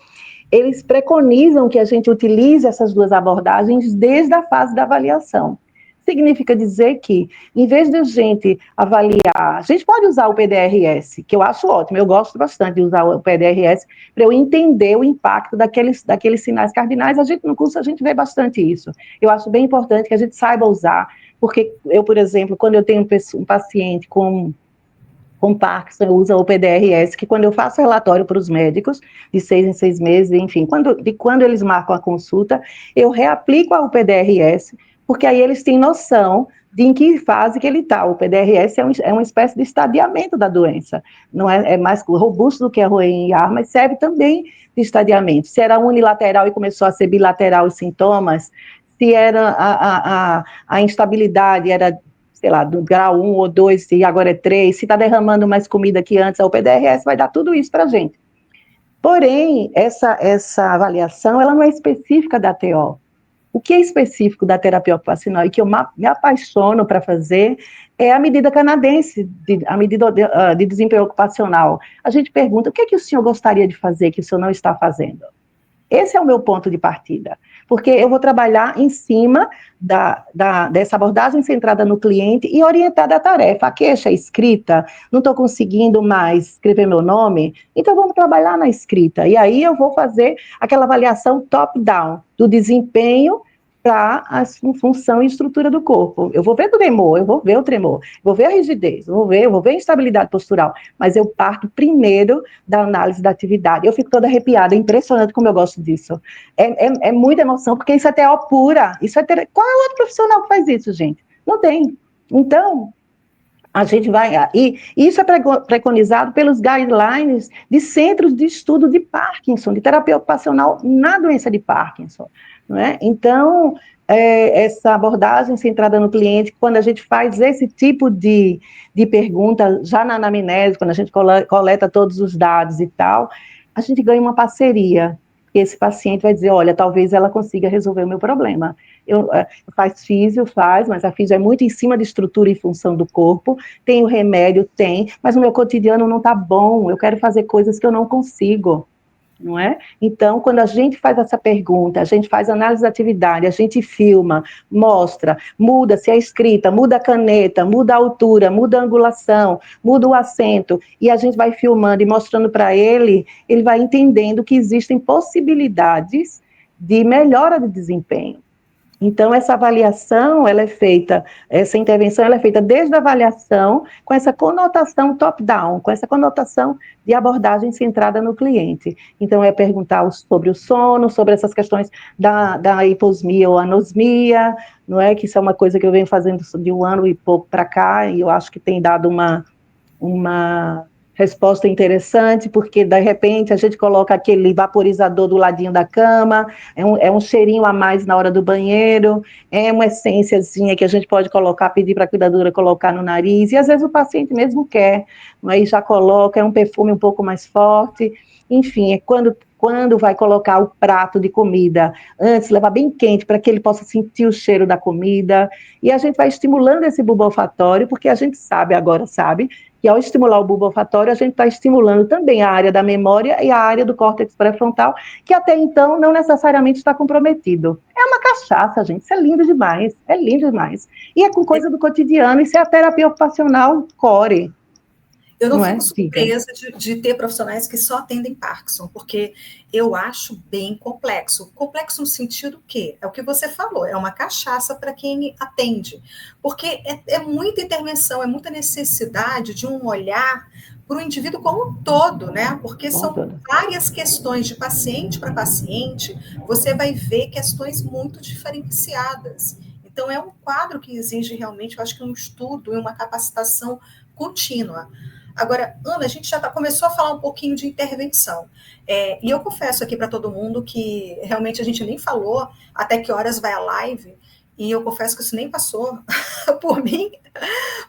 eles preconizam que a gente utilize essas duas abordagens desde a fase da avaliação. Significa dizer que, em vez de a gente avaliar, a gente pode usar o PDRS, que eu acho ótimo, eu gosto bastante de usar o PDRS para eu entender o impacto daqueles sinais cardinais. No curso a gente vê bastante isso. Eu acho bem importante que a gente saiba usar, porque eu, por exemplo, quando eu tenho um paciente com Parkinson, eu uso o PDRS, que quando eu faço relatório para os médicos, de 6 em 6 meses, enfim, quando eles marcam a consulta, eu reaplico o PDRS, porque aí eles têm noção de em que fase que ele está. O PDRS é uma espécie de estadiamento da doença, não é mais robusto do que a Roentgen-Yahr, mas serve também de estadiamento. Se era unilateral e começou a ser bilateral os sintomas, se era a instabilidade era, sei lá, do grau 1 ou 2, e agora é 3, se está derramando mais comida que antes, o PDRS vai dar tudo isso para a gente. Porém, essa avaliação, ela não é específica da TO. O que é específico da terapia ocupacional e que eu me apaixono para fazer é a medida canadense, a medida de desempenho ocupacional. A gente pergunta, o que é que o senhor gostaria de fazer que o senhor não está fazendo? Esse é o meu ponto de partida, porque eu vou trabalhar em cima dessa abordagem centrada no cliente e orientada à tarefa. A queixa é escrita, não estou conseguindo mais escrever meu nome, então vamos trabalhar na escrita. E aí eu vou fazer aquela avaliação top-down do desempenho para a função e estrutura do corpo. Eu vou ver o tremor, eu vou ver o tremor, eu vou ver a rigidez, eu vou ver a instabilidade postural, mas eu parto primeiro da análise da atividade. Eu fico toda arrepiada, é impressionante como eu gosto disso. É muita emoção, porque isso é TO pura. Qual é o outro profissional que faz isso, gente? Não tem. Então, a gente vai... E isso é preconizado pelos guidelines de centros de estudo de Parkinson, de terapia ocupacional na doença de Parkinson. Não é? Então, essa abordagem centrada no cliente, quando a gente faz esse tipo de pergunta, já na anamnese, quando a gente coleta todos os dados e tal, a gente ganha uma parceria. Esse paciente vai dizer, olha, talvez ela consiga resolver o meu problema. Faz físio, mas a físio é muito em cima de estrutura e função do corpo, tem o remédio, mas o meu cotidiano não está bom, eu quero fazer coisas que eu não consigo. Não é? Então, quando a gente faz essa pergunta, a gente faz análise da atividade, a gente filma, mostra, muda se é escrita, muda a caneta, muda a altura, muda a angulação, muda o acento, e a gente vai filmando e mostrando para ele, ele vai entendendo que existem possibilidades de melhora de desempenho. Então, essa avaliação, essa intervenção, ela é feita desde a avaliação, com essa conotação top-down, com essa conotação de abordagem centrada no cliente. Então, é perguntar sobre o sono, sobre essas questões da hiposmia ou anosmia, não é? Que isso é uma coisa que eu venho fazendo de 1 ano e pouco para cá, e eu acho que tem dado uma resposta interessante, porque, de repente, a gente coloca aquele vaporizador do ladinho da cama, é um cheirinho a mais na hora do banheiro, é uma essênciazinha que a gente pode colocar, pedir para a cuidadora colocar no nariz, e às vezes o paciente mesmo quer, aí já coloca, é um perfume um pouco mais forte, enfim, é quando vai colocar o prato de comida, antes levar bem quente, para que ele possa sentir o cheiro da comida, e a gente vai estimulando esse bulbo olfatório, porque a gente sabe, que ao estimular o bulbo olfatório, a gente está estimulando também a área da memória e a área do córtex pré-frontal, que até então não necessariamente está comprometido. É uma cachaça, gente, isso é lindo demais, E é com coisa do cotidiano, isso é a terapia ocupacional core. Eu não fico surpresa de ter profissionais que só atendem Parkinson, porque eu acho bem complexo. Complexo no sentido que, é o que você falou, é uma cachaça para quem atende. Porque é muita intervenção, é muita necessidade de um olhar para o indivíduo como um todo, né? Porque são várias questões de paciente para paciente, você vai ver questões muito diferenciadas. Então, é um quadro que exige realmente, eu acho que um estudo e uma capacitação contínua. Agora, Ana, a gente já começou a falar um pouquinho de intervenção. E eu confesso aqui para todo mundo que realmente a gente nem falou até que horas vai a live, e eu confesso que isso nem passou por mim,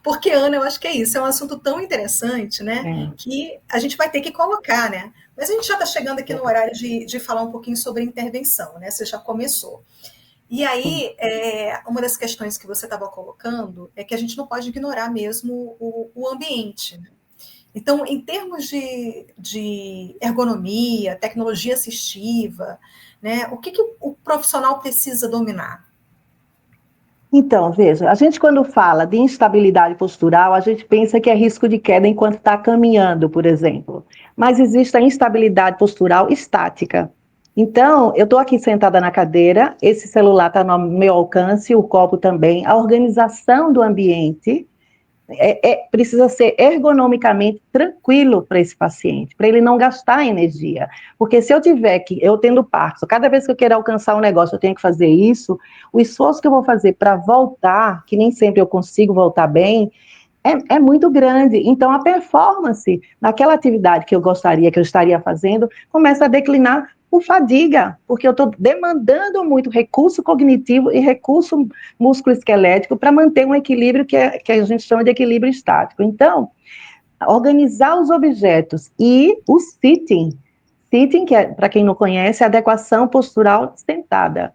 porque, Ana, eu acho que é isso, é um assunto tão interessante, né, que a gente vai ter que colocar, né? Mas a gente já está chegando aqui no horário de falar um pouquinho sobre intervenção, né? Você já começou. E aí, uma das questões que você estava colocando é que a gente não pode ignorar mesmo o ambiente, né? Então, em termos de ergonomia, tecnologia assistiva, né, o que o profissional precisa dominar? Então, veja, a gente quando fala de instabilidade postural, a gente pensa que é risco de queda enquanto está caminhando, por exemplo. Mas existe a instabilidade postural estática. Então, eu estou aqui sentada na cadeira, esse celular está no meu alcance, o copo também, a organização do ambiente precisa ser ergonomicamente tranquilo para esse paciente, para ele não gastar energia. Porque se eu tendo Parkinson, cada vez que eu quero alcançar um negócio, eu tenho que fazer isso, o esforço que eu vou fazer para voltar, que nem sempre eu consigo voltar bem, é muito grande. Então, a performance naquela atividade que eu gostaria, que eu estaria fazendo, começa a declinar por fadiga, porque eu estou demandando muito recurso cognitivo e recurso músculo-esquelético para manter um equilíbrio que a gente chama de equilíbrio estático. Então, organizar os objetos e o sitting, que é, para quem não conhece, é adequação postural sentada.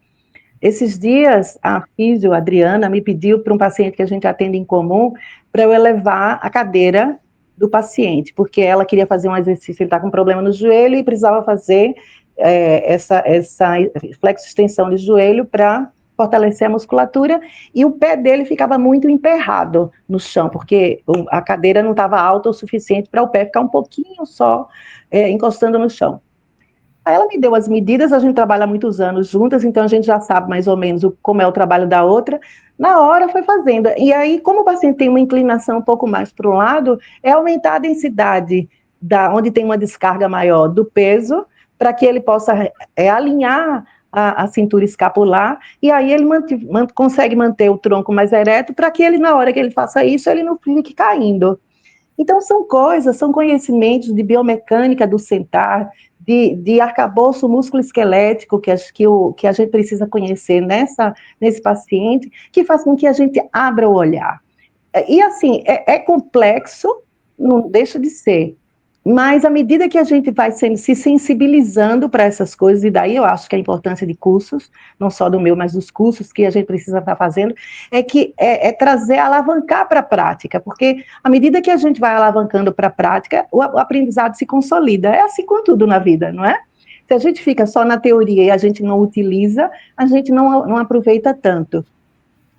Esses dias, a físio, a Adriana, me pediu para um paciente que a gente atende em comum, para eu elevar a cadeira do paciente, porque ela queria fazer um exercício, ele está com problema no joelho e precisava fazer essa flexo-extensão de joelho para fortalecer a musculatura, e o pé dele ficava muito emperrado no chão, porque a cadeira não estava alta o suficiente para o pé ficar um pouquinho só encostando no chão. Aí ela me deu as medidas, a gente trabalha há muitos anos juntas, então a gente já sabe mais ou menos como é o trabalho da outra. Na hora foi fazendo. E aí, como o paciente tem uma inclinação um pouco mais para um lado, é aumentar a densidade onde tem uma descarga maior do peso, para que ele possa alinhar a cintura escapular, e aí ele consegue manter o tronco mais ereto, para que ele, na hora que ele faça isso, ele não fique caindo. Então, são conhecimentos de biomecânica do sentar, de arcabouço músculo-esquelético que a gente precisa conhecer nesse paciente, que faz com que a gente abra o olhar. E, assim, é complexo, não deixa de ser, Mas à medida que a gente vai se sensibilizando para essas coisas, e daí eu acho que a importância de cursos, não só do meu, mas dos cursos que a gente precisa estar fazendo, é trazer, alavancar para a prática, porque à medida que a gente vai alavancando para a prática, o aprendizado se consolida. É assim com tudo na vida, não é? Se a gente fica só na teoria e a gente não utiliza, a gente não aproveita tanto.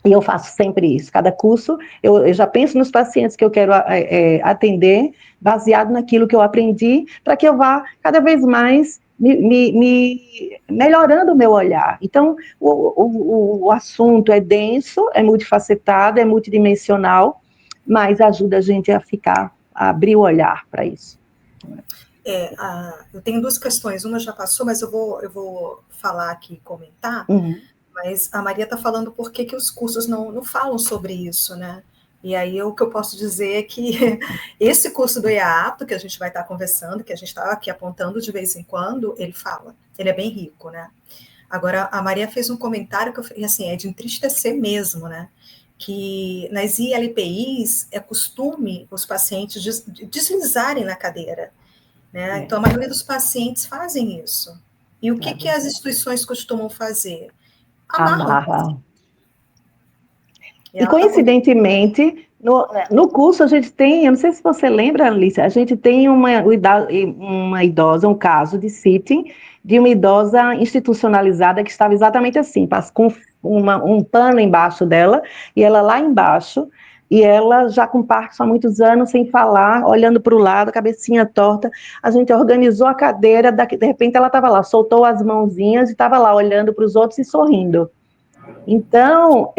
E eu faço sempre isso. Cada curso, eu já penso nos pacientes que eu quero atender, baseado naquilo que eu aprendi, para que eu vá cada vez mais melhorando o meu olhar. Então, o assunto é denso, é multifacetado, é multidimensional, mas ajuda a gente a abrir o olhar para isso. Eu tenho duas questões, uma já passou, mas eu vou falar aqui e comentar. Mas a Maria está falando por que os cursos não falam sobre isso, né? E aí o que eu posso dizer é que esse curso do EAAPTO, que a gente vai estar conversando, que a gente está aqui apontando de vez em quando, ele fala, ele é bem rico, né? Agora, a Maria fez um comentário que assim, é de entristecer mesmo, né? Que nas ILPIs é costume os pacientes deslizarem na cadeira, né? Então, a maioria dos pacientes fazem isso. E o que as instituições costumam fazer? Amarra. E coincidentemente, no curso a gente tem, eu não sei se você lembra, Alicia, a gente tem uma idosa, um caso de sitting, de uma idosa institucionalizada que estava exatamente assim, com um pano embaixo dela, e ela lá embaixo, e ela já com Parkinson há muitos anos, sem falar, olhando para o lado, cabecinha torta, a gente organizou a cadeira, de repente ela estava lá, soltou as mãozinhas e estava lá olhando para os outros e sorrindo. Então,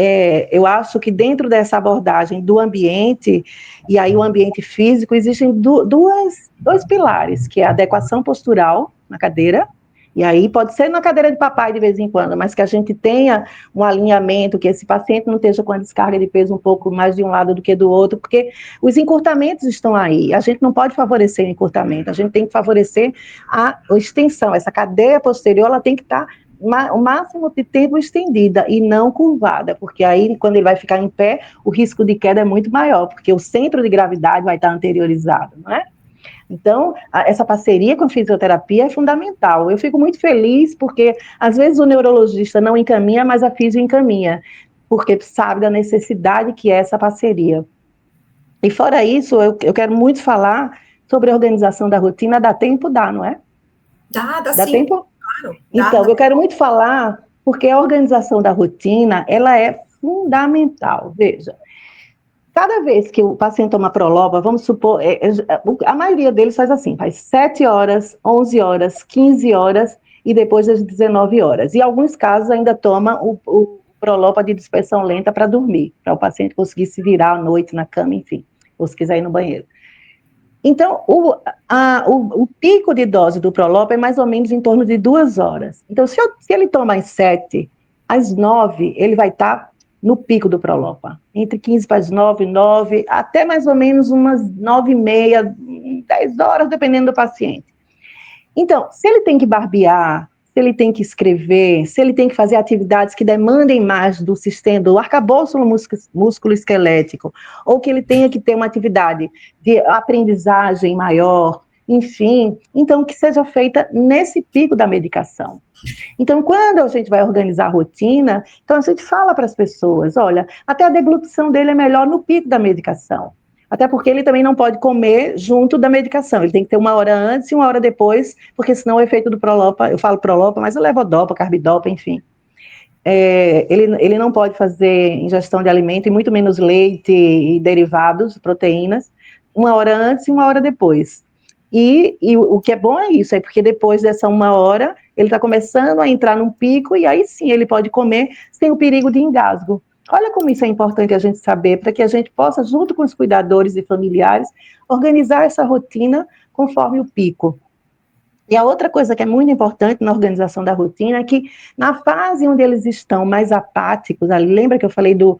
eu acho que dentro dessa abordagem do ambiente, e aí o ambiente físico, existem dois pilares, que é a adequação postural na cadeira, e aí pode ser na cadeira de papai de vez em quando, mas que a gente tenha um alinhamento, que esse paciente não esteja com a descarga de peso um pouco mais de um lado do que do outro, porque os encurtamentos estão aí, a gente não pode favorecer o encurtamento, a gente tem que favorecer a extensão, essa cadeia posterior, ela tem que estar o máximo de tempo estendida e não curvada, porque aí, quando ele vai ficar em pé, o risco de queda é muito maior, porque o centro de gravidade vai estar anteriorizado, não é? Então, essa parceria com a fisioterapia é fundamental. Eu fico muito feliz, porque às vezes o neurologista não encaminha, mas a fisio encaminha, porque sabe da necessidade que é essa parceria. E fora isso, eu quero muito falar sobre a organização da rotina. Dá tempo? Dá, não é? Dá sim. Tempo? Claro. Então, eu quero muito falar, porque a organização da rotina, ela é fundamental. Veja, cada vez que o paciente toma Prolopa, vamos supor, a maioria deles faz assim, faz 7 horas, 11 horas, 15 horas e depois das 19 horas. E alguns casos ainda toma o Prolopa de dispersão lenta para dormir, para o paciente conseguir se virar à noite na cama, enfim, ou se quiser ir no banheiro. Então, o pico de dose do Prolopa é mais ou menos em torno de 2 horas. Então, se ele toma às 7, às 9, ele vai estar no pico do Prolopa. Entre 15 para as 9, 9, até mais ou menos umas 9h30, 10 horas, dependendo do paciente. Então, se ele tem que barbear, se ele tem que escrever, se ele tem que fazer atividades que demandem mais do sistema, do arcabouço músculo-esquelético, ou que ele tenha que ter uma atividade de aprendizagem maior, enfim, então que seja feita nesse pico da medicação. Então, quando a gente vai organizar a rotina, então a gente fala para as pessoas, olha, até a deglutição dele é melhor no pico da medicação. Até porque ele também não pode comer junto da medicação, ele tem que ter 1 hora antes e 1 hora depois, porque senão o efeito do Prolopa, eu falo Prolopa, mas eu levodopa, carbidopa, enfim. Ele não pode fazer ingestão de alimento, e muito menos leite e derivados, proteínas, 1 hora antes e 1 hora depois. E o que é bom é isso, porque depois dessa 1 hora, ele está começando a entrar num pico, e aí sim ele pode comer sem o perigo de engasgo. Olha como isso é importante a gente saber, para que a gente possa, junto com os cuidadores e familiares, organizar essa rotina conforme o pico. E a outra coisa que é muito importante na organização da rotina é que, na fase onde eles estão mais apáticos, ali, lembra que eu falei do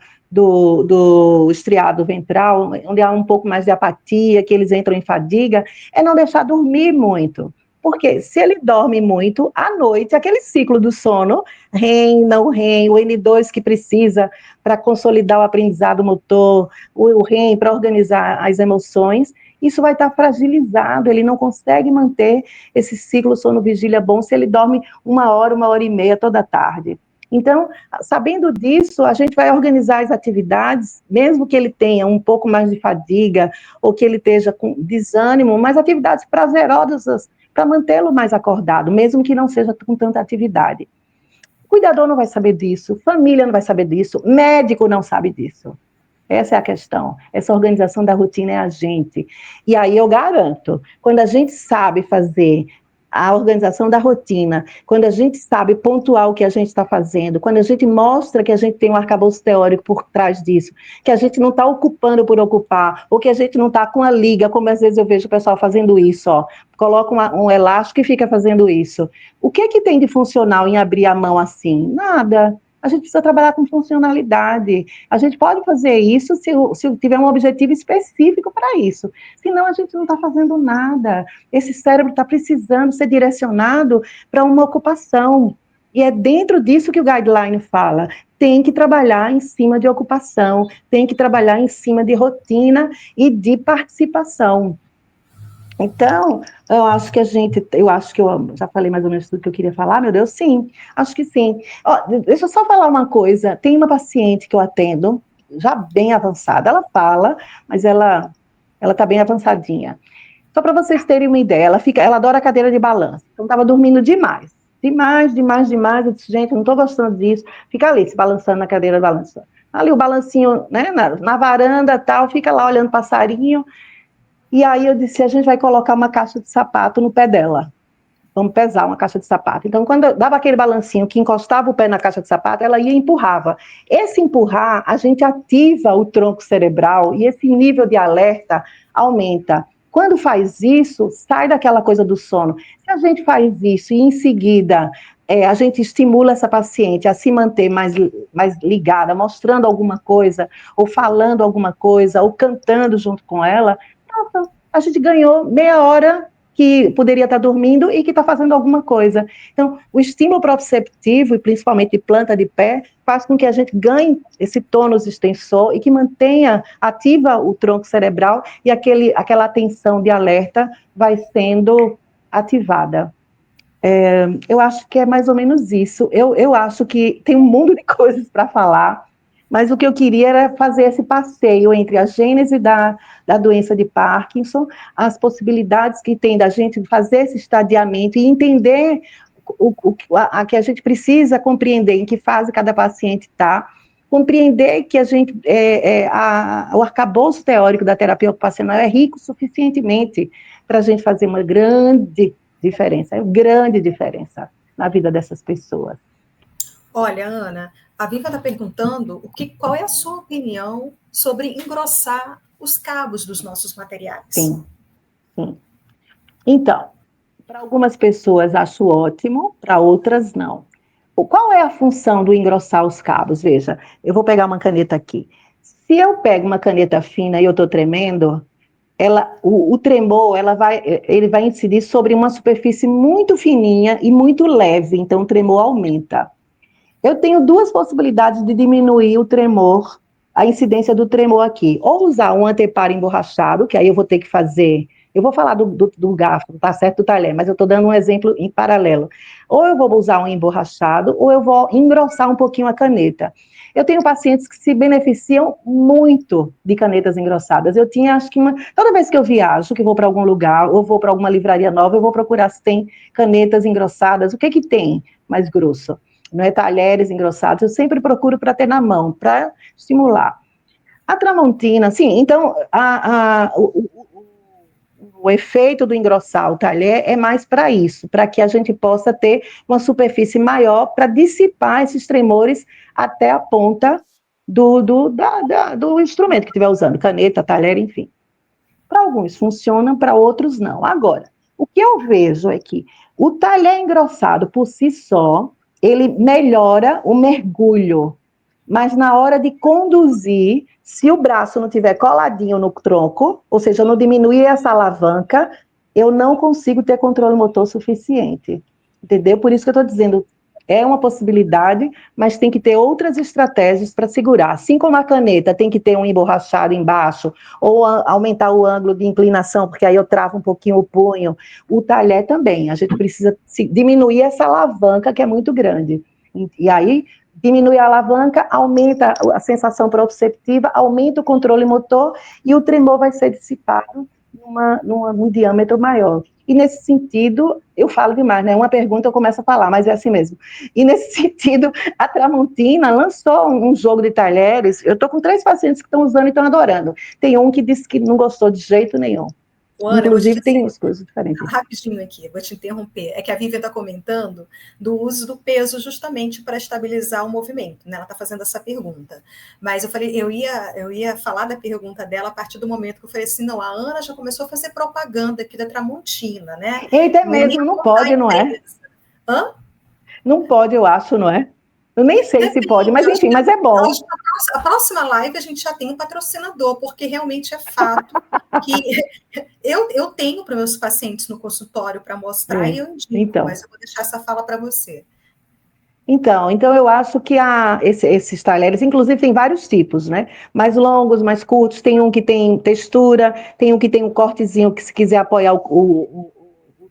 estriado ventral, onde há um pouco mais de apatia, que eles entram em fadiga, é não deixar dormir muito. Porque se ele dorme muito, à noite, aquele ciclo do sono, REM, não REM, o N2 que precisa para consolidar o aprendizado motor, o REM para organizar as emoções, isso vai estar fragilizado, ele não consegue manter esse ciclo sono-vigília bom se ele dorme 1 hora e meia toda tarde. Então, sabendo disso, a gente vai organizar as atividades, mesmo que ele tenha um pouco mais de fadiga, ou que ele esteja com desânimo, mas atividades prazerosas para mantê-lo mais acordado, mesmo que não seja com tanta atividade. O cuidador não vai saber disso, família não vai saber disso, médico não sabe disso. Essa é a questão. Essa organização da rotina é a gente. E aí eu garanto, quando a gente sabe fazer a organização da rotina, quando a gente sabe pontuar o que a gente está fazendo, quando a gente mostra que a gente tem um arcabouço teórico por trás disso, que a gente não está ocupando por ocupar, ou que a gente não está com a liga, como às vezes eu vejo o pessoal fazendo isso, ó, coloca um elástico e fica fazendo isso. O que tem de funcional em abrir a mão assim? Nada. A gente precisa trabalhar com funcionalidade. A gente pode fazer isso se tiver um objetivo específico para isso. Senão, a gente não está fazendo nada. Esse cérebro está precisando ser direcionado para uma ocupação. E é dentro disso que o guideline fala. Tem que trabalhar em cima de ocupação, tem que trabalhar em cima de rotina e de participação. Então, eu acho que eu já falei mais ou menos tudo que eu queria falar, meu Deus, sim, acho que sim. Ó, deixa eu só falar uma coisa, tem uma paciente que eu atendo, já bem avançada, ela fala, mas ela está bem avançadinha. Só para vocês terem uma ideia, ela adora a cadeira de balanço, então estava dormindo demais, eu disse, gente, eu não estou gostando disso, fica ali, se balançando na cadeira de balanço. Ali o balancinho, né, na varanda, tal, fica lá olhando passarinho. E aí eu disse, a gente vai colocar uma caixa de sapato no pé dela. Vamos pesar uma caixa de sapato. Então, quando eu dava aquele balancinho que encostava o pé na caixa de sapato, ela ia e empurrava. Esse empurrar, a gente ativa o tronco cerebral e esse nível de alerta aumenta. Quando faz isso, sai daquela coisa do sono. Se a gente faz isso e em seguida a gente estimula essa paciente a se manter mais ligada, mostrando alguma coisa, ou falando alguma coisa, ou cantando junto com ela, a gente ganhou meia hora que poderia estar dormindo e que está fazendo alguma coisa. Então, o estímulo proprioceptivo, e principalmente de planta de pé, faz com que a gente ganhe esse tônus extensor e que mantenha ativa o tronco cerebral e aquela atenção de alerta vai sendo ativada. Eu acho que é mais ou menos isso. Eu acho que tem um mundo de coisas para falar, mas o que eu queria era fazer esse passeio entre a gênese da doença de Parkinson, as possibilidades que tem da gente fazer esse estadiamento e entender que a gente precisa compreender em que fase cada paciente está, compreender que a gente o arcabouço teórico da terapia ocupacional é rico suficientemente para a gente fazer uma grande diferença na vida dessas pessoas. Olha, Ana, a Viva está perguntando qual é a sua opinião sobre engrossar os cabos dos nossos materiais. Sim. Então, para algumas pessoas acho ótimo, para outras não. Qual é a função do engrossar os cabos? Veja, eu vou pegar uma caneta aqui. Se eu pego uma caneta fina e eu estou tremendo, o tremor ele vai incidir sobre uma superfície muito fininha e muito leve, então o tremor aumenta. Eu tenho duas possibilidades de diminuir o tremor, a incidência do tremor aqui. Ou usar um anteparo emborrachado, que aí eu vou ter que fazer... Eu vou falar do garfo, tá certo, do talher, mas eu estou dando um exemplo em paralelo. Ou eu vou usar um emborrachado, ou eu vou engrossar um pouquinho a caneta. Eu tenho pacientes que se beneficiam muito de canetas engrossadas. Eu tinha, acho que toda vez que eu viajo, que vou para algum lugar, ou vou para alguma livraria nova, eu vou procurar se tem canetas engrossadas. O que tem mais grosso? Não é talheres engrossados, eu sempre procuro para ter na mão, para estimular. A Tramontina, sim, então, o efeito do engrossar o talher é mais para isso, para que a gente possa ter uma superfície maior para dissipar esses tremores até a ponta do instrumento que estiver usando, caneta, talher, enfim. Para alguns funciona, para outros não. Agora, o que eu vejo é que o talher engrossado por si só, ele melhora o mergulho, mas na hora de conduzir, se o braço não estiver coladinho no tronco, ou seja, eu não diminuir essa alavanca, eu não consigo ter controle motor suficiente, entendeu? Por isso que eu estou dizendo, É uma possibilidade, mas tem que ter outras estratégias para segurar. Assim como a caneta tem que ter um emborrachado embaixo, ou aumentar o ângulo de inclinação, porque aí eu travo um pouquinho o punho. O talher também, a gente precisa diminuir essa alavanca que é muito grande. E aí, diminui a alavanca, aumenta a sensação proprioceptiva, aumenta o controle motor e o tremor vai ser dissipado num diâmetro maior. E nesse sentido, eu falo demais, né? Uma pergunta eu começo a falar, mas é assim mesmo. E nesse sentido, a Tramontina lançou um jogo de talheres. Eu estou com 3 pacientes que estão usando e estão adorando. Tem um que disse que não gostou de jeito nenhum. Ana, inclusive tem umas coisas diferentes. Rapidinho aqui, vou te interromper. É que a Vivian está comentando do uso do peso justamente para estabilizar o movimento, né? Ela está fazendo essa pergunta. Mas eu falei, eu ia falar da pergunta dela a partir do momento que eu falei assim, não, a Ana já começou a fazer propaganda aqui da Tramontina, né? Eita, é mesmo, não pode, não é? Hã? Não pode, eu acho, não é? Eu nem sei se pode, mas enfim, mas é bom. A próxima live a gente já tem um patrocinador, porque realmente é fato que eu tenho para meus pacientes no consultório para mostrar e eu indico, mas eu vou deixar essa fala para você. Então eu acho que esses talheres, inclusive tem vários tipos, né? Mais longos, mais curtos, tem um que tem textura, tem um que tem um cortezinho que se quiser apoiar o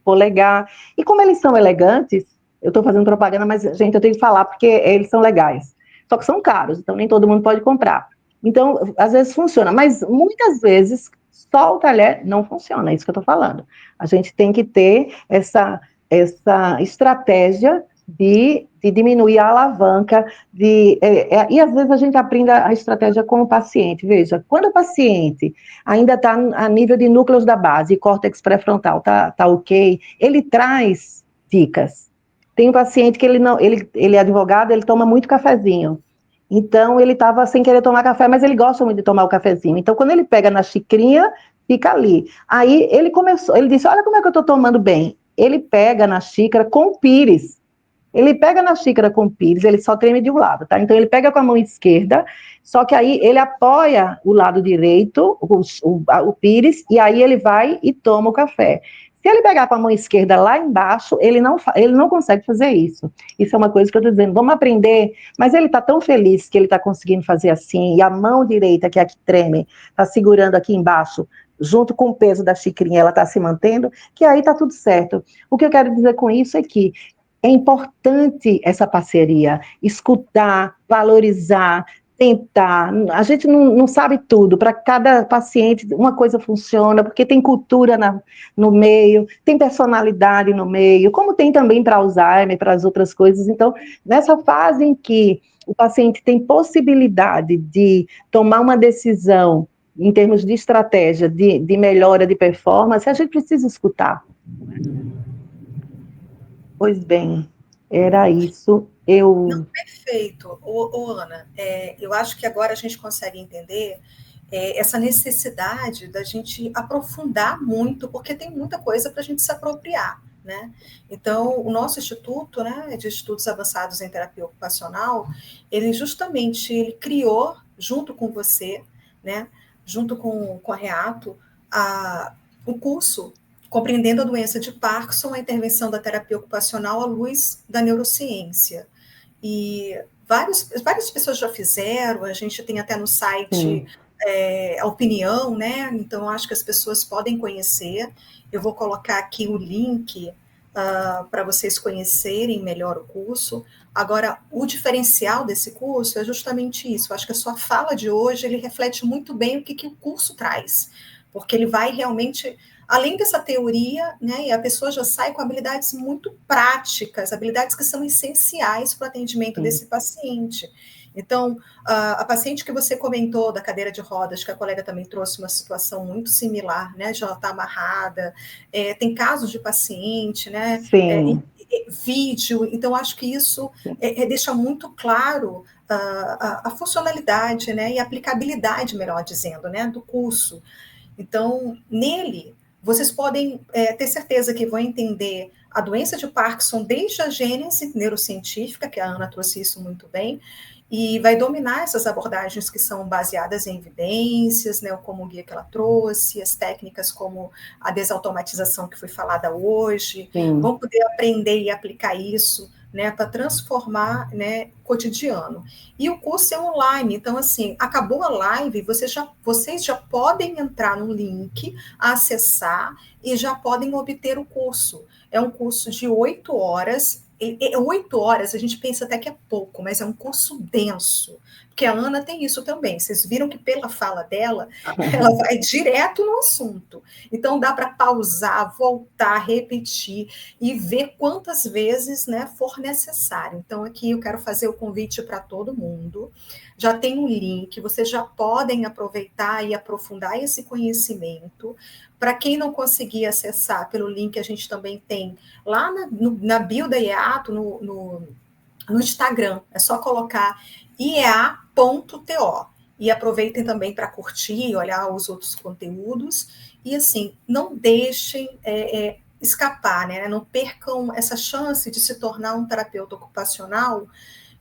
polegar. E como eles são elegantes, eu estou fazendo propaganda, mas, gente, eu tenho que falar porque eles são legais. Só que são caros, então nem todo mundo pode comprar. Então, às vezes funciona, mas muitas vezes só o talher não funciona, é isso que eu estou falando. A gente tem que ter essa estratégia de diminuir a alavanca, e às vezes a gente aprende a estratégia com o paciente. Veja, quando o paciente ainda está a nível de núcleos da base, e córtex pré-frontal tá ok, ele traz dicas. Tem um paciente que ele é advogado, ele toma muito cafezinho. Então, ele estava sem querer tomar café, mas ele gosta muito de tomar o cafezinho. Então, quando ele pega na xicrinha, fica ali. Aí, ele disse, olha como é que eu estou tomando bem. Ele pega na xícara com o pires. Ele pega na xícara com o pires, ele só treme de um lado, tá? Então, ele pega com a mão esquerda, só que aí ele apoia o lado direito, o pires, e aí ele vai e toma o café. Se ele pegar com a mão esquerda lá embaixo, ele não consegue fazer isso. Isso é uma coisa que eu estou dizendo, vamos aprender, mas ele está tão feliz que ele está conseguindo fazer assim, e a mão direita, que é a que treme, está segurando aqui embaixo, junto com o peso da xicrinha, ela está se mantendo, que aí está tudo certo. O que eu quero dizer com isso é que é importante essa parceria, escutar, valorizar, tentar. A gente não sabe tudo, para cada paciente uma coisa funciona, porque tem cultura no meio, tem personalidade no meio, como tem também para Alzheimer, para as outras coisas. Então, nessa fase em que o paciente tem possibilidade de tomar uma decisão em termos de estratégia, de melhora de performance, a gente precisa escutar. Pois bem, era isso. Não, perfeito. Ana, eu acho que agora a gente consegue entender essa necessidade da gente aprofundar muito, porque tem muita coisa para a gente se apropriar, né? Então, o nosso Instituto, né, de Estudos Avançados em Terapia Ocupacional, ele criou, junto com você, né, junto com a Reato, o curso Compreendendo a Doença de Parkinson, a Intervenção da Terapia Ocupacional à Luz da Neurociência. E várias pessoas já fizeram, a gente tem até no site a opinião, né? Então, acho que as pessoas podem conhecer. Eu vou colocar aqui o link para vocês conhecerem melhor o curso. Agora, o diferencial desse curso é justamente isso. Eu acho que a sua fala de hoje, ele reflete muito bem o que o curso traz, porque ele vai realmente, além dessa teoria, né, e a pessoa já sai com habilidades muito práticas, habilidades que são essenciais para o atendimento desse paciente. Então, a paciente que você comentou da cadeira de rodas, que a colega também trouxe uma situação muito similar, né, de ela estar amarrada, tem casos de paciente, né, vídeo, então acho que isso deixa muito claro a funcionalidade, né, e a aplicabilidade, melhor dizendo, né, do curso. Então, nele, vocês podem ter certeza que vão entender a doença de Parkinson desde a gênese neurocientífica, que a Ana trouxe isso muito bem, e vai dominar essas abordagens que são baseadas em evidências, né, como o guia que ela trouxe, as técnicas como a desautomatização que foi falada hoje, vão poder aprender e aplicar isso né, para transformar, né, cotidiano. E o curso é online, então, assim, acabou a live, vocês já podem entrar no link, acessar e já podem obter o curso. É um curso de 8 horas. 8 horas a gente pensa até que é pouco, mas é um curso denso. Porque a Ana tem isso também. Vocês viram que pela fala dela, ela vai direto no assunto. Então dá para pausar, voltar, repetir e ver quantas vezes, né, for necessário. Então aqui eu quero fazer o convite para todo mundo. Já tem um link, vocês já podem aproveitar e aprofundar esse conhecimento. Para quem não conseguir acessar pelo link, a gente também tem lá na bio da IEATO, no Instagram. É só colocar iea.to. E aproveitem também para curtir, olhar os outros conteúdos. E, assim, não deixem escapar, né? Não percam essa chance de se tornar um terapeuta ocupacional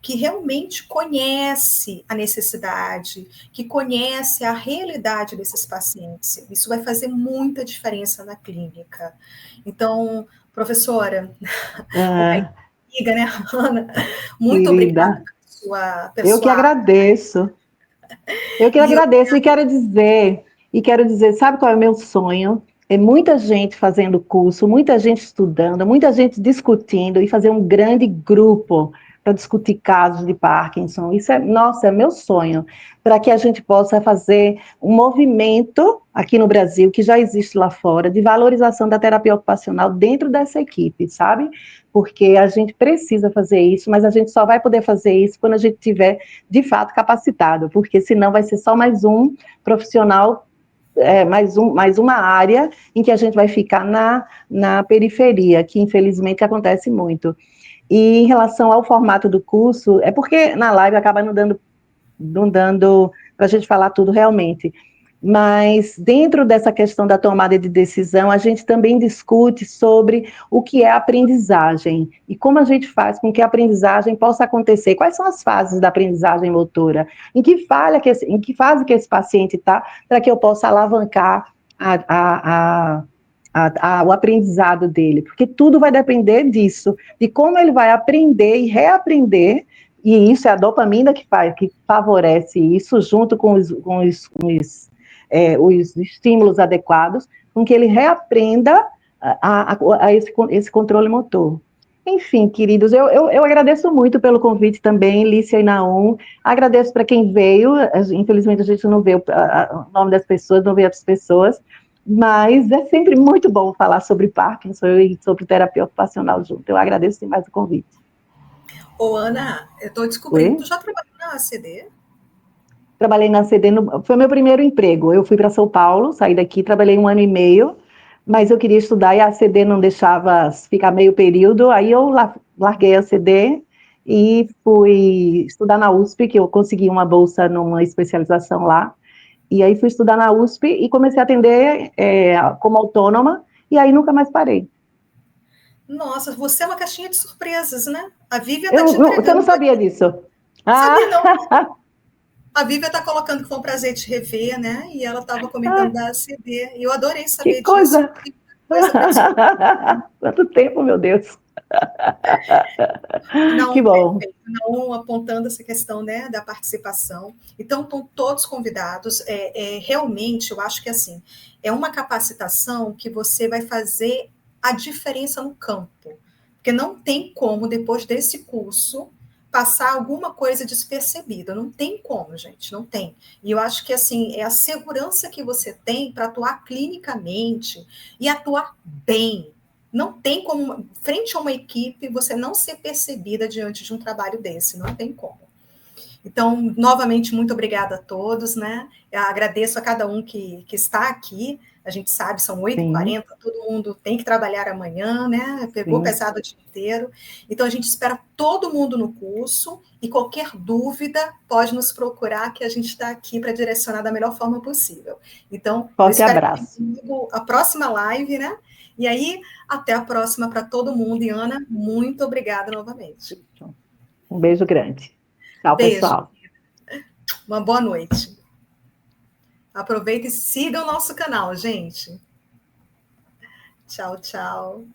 que realmente conhece a necessidade, que conhece a realidade desses pacientes. Isso vai fazer muita diferença na clínica. Então, professora, Ah, amiga, né, Ana, muito obrigada querida, pela eu que sua aula. agradeço. Eu que E eu, agradeço e quero dizer, sabe qual é o meu sonho? É muita gente fazendo curso, muita gente estudando, muita gente discutindo e fazer um grande grupo para discutir casos de Parkinson. Isso é, nossa, é meu sonho, para que a gente possa fazer um movimento aqui no Brasil, que já existe lá fora, de valorização da terapia ocupacional dentro dessa equipe, sabe? Porque a gente precisa fazer isso, mas a gente só vai poder fazer isso quando a gente tiver de fato capacitado, porque senão vai ser só mais um profissional, mais uma área em que a gente vai ficar na periferia, que infelizmente acontece muito. E em relação ao formato do curso, é porque na live acaba não dando para a gente falar tudo realmente. Mas dentro dessa questão da tomada de decisão, a gente também discute sobre o que é aprendizagem e como a gente faz com que a aprendizagem possa acontecer. Quais são as fases da aprendizagem motora? Em que fase que esse paciente está, para que eu possa alavancar o aprendizado dele? Porque tudo vai depender disso, de como ele vai aprender e reaprender. E isso é a dopamina que favorece isso, junto com os estímulos adequados, com que ele reaprenda esse controle motor. Enfim, queridos, eu agradeço muito pelo convite também, Lícia e Naum. Agradeço para quem veio. Infelizmente, a gente não vê o nome das pessoas, não vê as pessoas, mas é sempre muito bom falar sobre Parkinson e sobre terapia ocupacional junto. Eu agradeço demais o convite. Ô, Ana, eu estou descobrindo, Oi? tu já trabalhou na ACD? Trabalhei na CD, foi meu primeiro emprego. Eu fui para São Paulo, saí daqui, trabalhei 1 ano e meio, mas eu queria estudar e a CD não deixava ficar meio período, aí eu larguei a CD e fui estudar na USP, que eu consegui uma bolsa numa especialização lá, e aí fui estudar na USP e comecei a atender como autônoma, e aí nunca mais parei. Nossa, você é uma caixinha de surpresas, né? A Vívia está te Você não entregando sabia aqui. disso? Sabia não? Ah, A Vívia está colocando que foi um prazer te rever, né? E ela estava comentando da ACD. E eu adorei que saber disso. coisa! Tem muita coisa para descobrir. Quanto tempo, meu Deus! Que Não, bom. perfeito. Não apontando essa questão, né, da participação. Então, estão todos convidados. Realmente, eu acho que assim, é uma capacitação que você vai fazer a diferença no campo. Porque não tem como, depois desse curso, passar alguma coisa despercebida. Não tem como, gente, não tem. E eu acho que assim, é a segurança que você tem para atuar clinicamente e atuar bem. Não tem como, frente a uma equipe, você não ser percebida diante de um trabalho desse, não tem como. Então, novamente, muito obrigada a todos, né? Eu agradeço a cada um que está aqui. A gente sabe, são 8h40, Sim, todo mundo tem que trabalhar amanhã, né? Pegou sim. pesado o dia inteiro. Então, a gente espera todo mundo no curso e qualquer dúvida pode nos procurar, que a gente está aqui para direcionar da melhor forma possível. Então, eu Forte espero que tenha abraço. comigo a próxima live, né? E aí, até a próxima para todo mundo. E, Ana, muito obrigada novamente. Um beijo grande. Tchau, Beijo, pessoal. uma boa noite. Aproveita e siga o nosso canal, gente. Tchau, tchau.